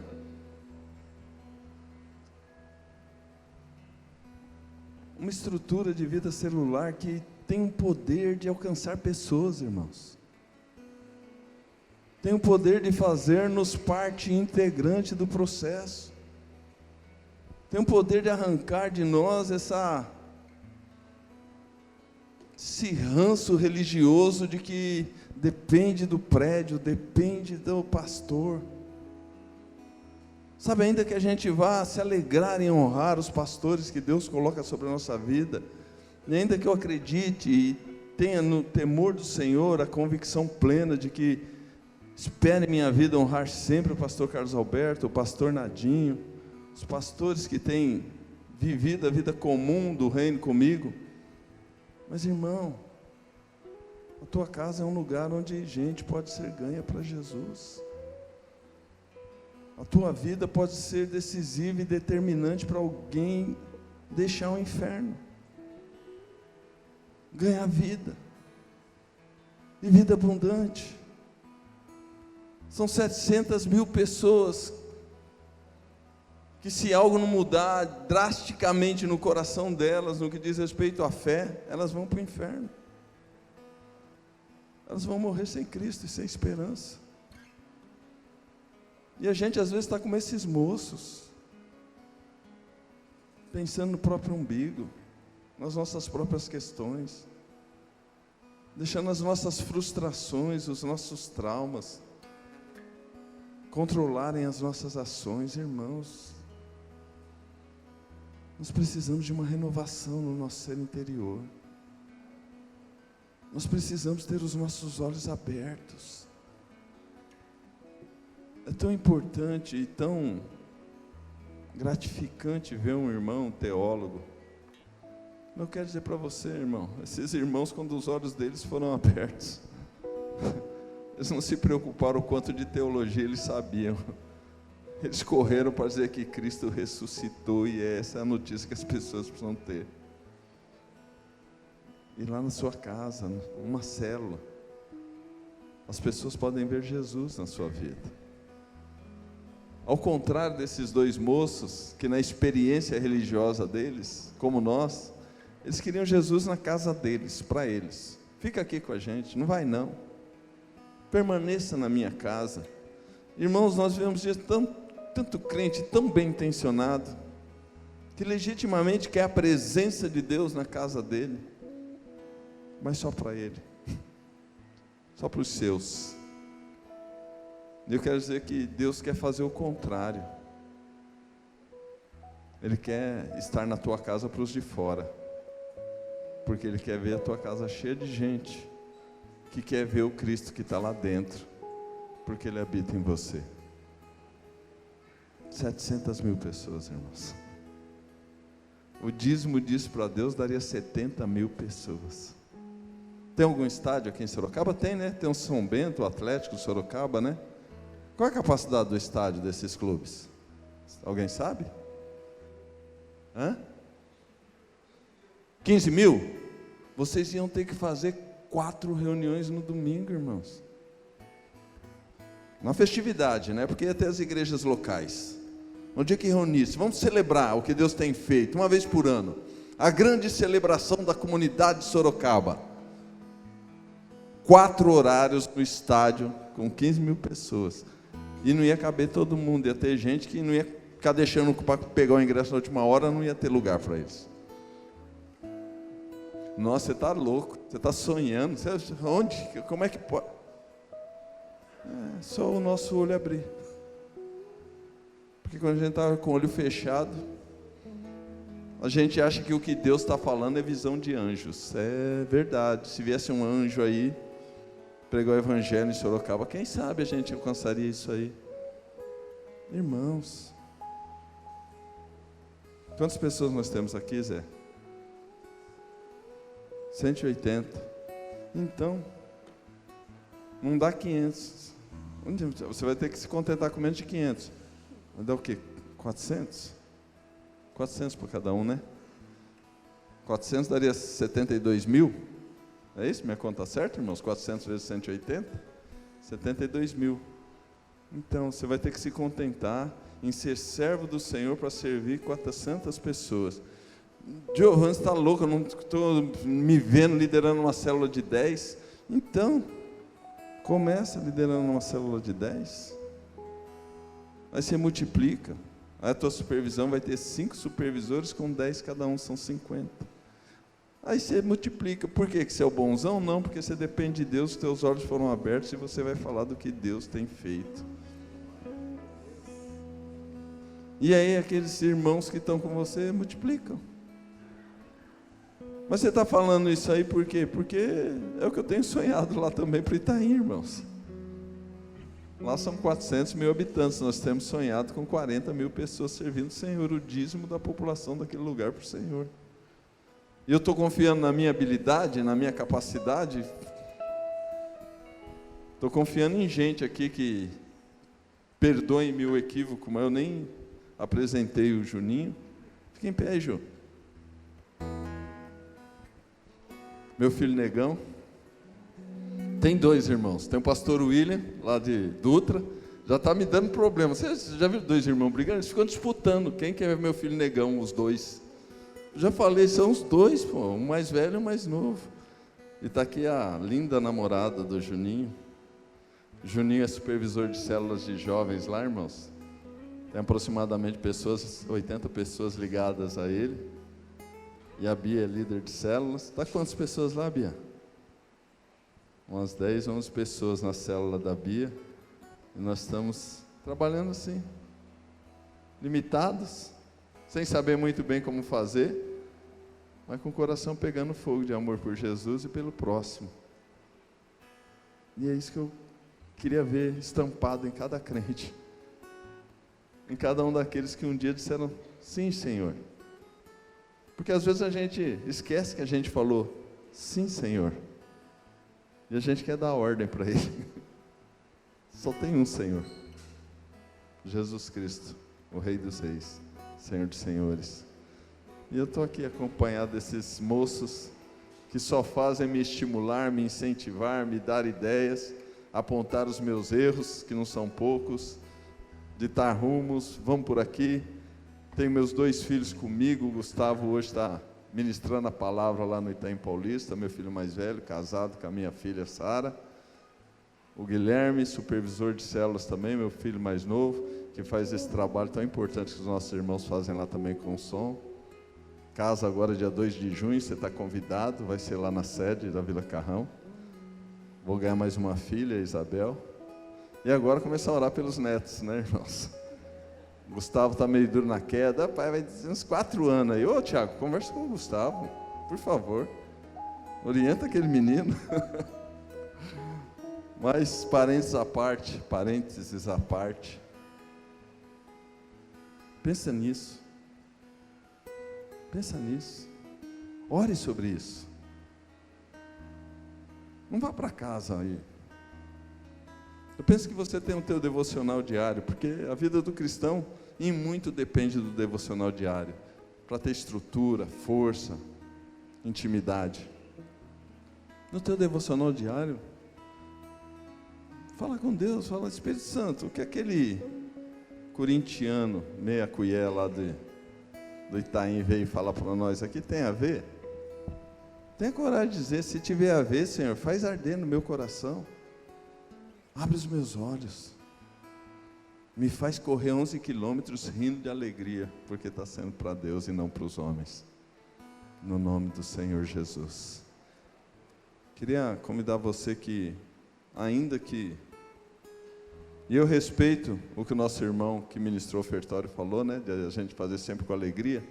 uma estrutura de vida celular que tem o poder de alcançar pessoas, irmãos. Tem o poder de fazer-nos parte integrante do processo. Tem o poder de arrancar de nós esse ranço religioso de que depende do prédio, depende do pastor. Sabe, ainda que a gente vá se alegrar em honrar os pastores que Deus coloca sobre a nossa vida, e ainda que eu acredite e tenha no temor do Senhor a convicção plena de que espere minha vida honrar sempre o pastor Carlos Alberto, o pastor Nadinho, os pastores que têm vivido a vida comum do reino comigo. Mas, irmão, a tua casa é um lugar onde gente pode ser ganha para Jesus. A tua vida pode ser decisiva e determinante para alguém deixar o inferno, ganhar vida, e vida abundante. São 700 mil pessoas que, se algo não mudar drasticamente no coração delas, no que diz respeito à fé, elas vão para o inferno. Elas vão morrer sem Cristo e sem esperança. E a gente às vezes está como esses moços, pensando no próprio umbigo, nas nossas próprias questões, deixando as nossas frustrações, os nossos traumas controlarem as nossas ações. Irmãos, nós precisamos de uma renovação no nosso ser interior. Nós precisamos ter os nossos olhos abertos. É tão importante e tão gratificante ver um irmão teólogo. Eu quero dizer para você, irmão, esses irmãos, quando os olhos deles foram abertos, eles não se preocuparam o quanto de teologia eles sabiam. Eles correram para dizer que Cristo ressuscitou, e essa é a notícia que as pessoas precisam ter. E lá na sua casa, numa célula, as pessoas podem ver Jesus na sua vida. Ao contrário desses dois moços, que na experiência religiosa deles, como nós, eles queriam Jesus na casa deles, para eles. Fica aqui com a gente, não vai não. Permaneça na minha casa. Irmãos, nós vivemos dias tanto crente, tão bem intencionado, que legitimamente quer a presença de Deus na casa dele, mas só para ele, só para os seus. E eu quero dizer que Deus quer fazer o contrário. Ele quer estar na tua casa para os de fora, porque Ele quer ver a tua casa cheia de gente que quer ver o Cristo que está lá dentro, porque Ele habita em você. 700 mil pessoas, irmãos. O dízimo disso para Deus daria 70 mil pessoas. Tem algum estádio aqui em Sorocaba? Tem, né? Tem o São Bento, o Atlético de Sorocaba, né? Qual é a capacidade do estádio desses clubes? Alguém sabe? 15 mil? Vocês iam ter que fazer 4 reuniões no domingo, irmãos. Uma festividade, né? Porque ia ter as igrejas locais. No dia que reunisse, vamos celebrar o que Deus tem feito, uma vez por ano. A grande celebração da comunidade de Sorocaba. 4 horários no estádio, com 15 mil pessoas. E não ia caber todo mundo, ia ter gente que não ia ficar deixando para pegar o ingresso na última hora, não ia ter lugar para eles. Nossa, você está louco, você está sonhando, onde? Como é que pode? É só o nosso olho abrir. Porque quando a gente estava com o olho fechado, A gente acha que o que Deus está falando é visão de anjos. É verdade. Se viesse um anjo aí, pregar o evangelho em Sorocaba, quem sabe a gente alcançaria isso aí. Irmãos, quantas pessoas nós temos aqui, Zé? 180. Então, não dá 500. Você vai ter que se contentar com menos de 500. Vai dar o quê? 400? 400 para cada um, né? 400 daria 72 mil. É isso? Minha conta certa, irmãos? 400 vezes 180? 72 mil. Então, você vai ter que se contentar em ser servo do Senhor para servir 400 pessoas. Giovanni, você está louco? Eu não estou me vendo liderando uma célula de 10. Então, começa liderando uma célula de 10. Aí você multiplica. Aí a tua supervisão vai ter 5 supervisores com 10 cada um, são 50. Aí você multiplica. Por quê? Que você é o bonzão? Não, porque você depende de Deus, os teus olhos foram abertos e você vai falar do que Deus tem feito. E aí aqueles irmãos que estão com você multiplicam. Mas você está falando isso aí por quê? Porque é o que eu tenho sonhado lá também para Itaim, irmãos. Lá são 400 mil habitantes, nós temos sonhado com 40 mil pessoas servindo o Senhor, o dízimo da população daquele lugar para o Senhor. E eu estou confiando na minha habilidade, na minha capacidade. Estou confiando em gente aqui que, perdoem-me o equívoco, mas eu nem apresentei o Juninho. Fica em pé aí, Ju. Meu filho Negão. Tem 2 irmãos, tem o pastor William, lá de Dutra, já está me dando problema. Você já viu 2 irmãos brigando? Eles ficam disputando, quem que é meu filho Negão, os 2. Já falei, são os 2, pô, um mais velho e um mais novo. E está aqui a linda namorada do Juninho. Juninho é supervisor de células de jovens lá, irmãos. Tem aproximadamente 80 pessoas ligadas a ele. E a Bia é líder de células. Está quantas pessoas lá, Bia? Umas 10, 11 pessoas na célula da Bia, e nós estamos trabalhando assim, limitados, sem saber muito bem como fazer, mas com o coração pegando fogo de amor por Jesus e pelo próximo. E é isso que eu queria ver estampado em cada crente, em cada um daqueles que um dia disseram, sim, Senhor. Porque às vezes a gente esquece que a gente falou, sim, Senhor. E a gente quer dar ordem para ele. Só tem um Senhor. Jesus Cristo, o Rei dos Reis, Senhor dos Senhores. E eu estou aqui acompanhado desses moços que só fazem me estimular, me incentivar, me dar ideias, apontar os meus erros, que não são poucos, ditar rumos, vamos por aqui. Tenho meus 2 filhos comigo, o Gustavo hoje está ministrando a palavra lá no Itaim Paulista, meu filho mais velho, casado com a minha filha Sara. O Guilherme, supervisor de células também, meu filho mais novo, que faz esse trabalho tão importante que os nossos irmãos fazem lá também com o som. Casa agora dia 2 de junho, você está convidado, vai ser lá na sede da Vila Carrão. Vou ganhar mais uma filha, a Isabel. E agora começar a orar pelos netos, né, irmãos? Gustavo está meio duro na queda, pai, vai dizer uns 4 anos aí. Ô, Tiago, conversa com o Gustavo, por favor. Orienta aquele menino. Mas, parênteses à parte. Pensa nisso. Ore sobre isso. Não vá para casa aí. Eu penso que você tem o teu devocional diário, porque a vida do cristão, em muito, depende do devocional diário, para ter estrutura, força, intimidade. No teu devocional diário, fala com Deus, fala, Espírito Santo, o que aquele corintiano, meia colher lá do Itaim veio falar para nós aqui tem a ver? Tenha coragem de dizer, se tiver a ver, Senhor, faz arder no meu coração. Abre os meus olhos, me faz correr 11 quilômetros rindo de alegria, porque está sendo para Deus e não para os homens, no nome do Senhor Jesus. Queria convidar você que, ainda que, e eu respeito o que o nosso irmão que ministrou o ofertório falou, né, de a gente fazer sempre com alegria,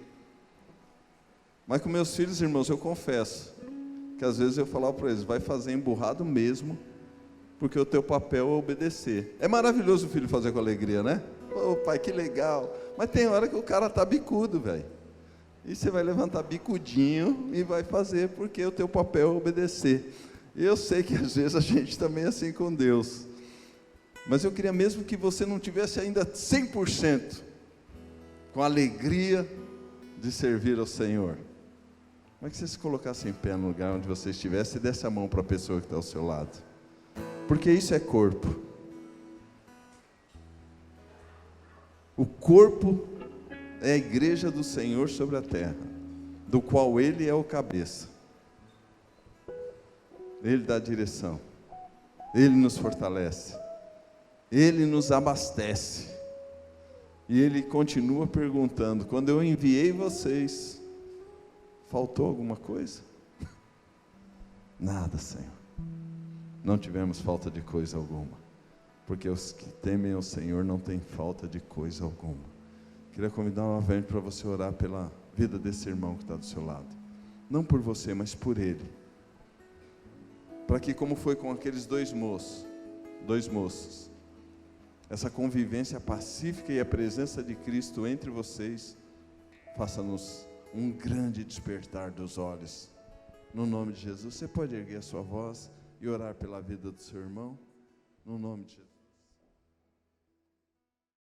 Mas com meus filhos, irmãos, eu confesso que às vezes eu falava para eles, vai fazer emburrado mesmo, porque o teu papel é obedecer. É maravilhoso o filho fazer com alegria, né? Ô pai, que legal. Mas tem hora que o cara tá bicudo, velho. E você vai levantar bicudinho e vai fazer, porque o teu papel é obedecer. E eu sei que às vezes a gente também é assim com Deus. Mas eu queria mesmo que você não tivesse ainda 100% com a alegria de servir ao Senhor. Como é que você se colocasse em pé no lugar onde você estivesse e desse a mão para a pessoa que está ao seu lado? Porque isso é corpo. O corpo é a igreja do Senhor sobre a terra, do qual Ele é o cabeça. Ele dá direção, Ele nos fortalece, Ele nos abastece. E Ele continua perguntando, quando eu enviei vocês, faltou alguma coisa? Nada, Senhor. Não tivemos falta de coisa alguma, porque os que temem ao Senhor não têm falta de coisa alguma. Queria convidar novamente para você orar pela vida desse irmão que está do seu lado. Não por você, mas por ele. Para que, como foi com aqueles dois moços, essa convivência pacífica e a presença de Cristo entre vocês, faça-nos um grande despertar dos olhos. No nome de Jesus, você pode erguer a sua voz e orar pela vida do seu irmão? No nome de Jesus.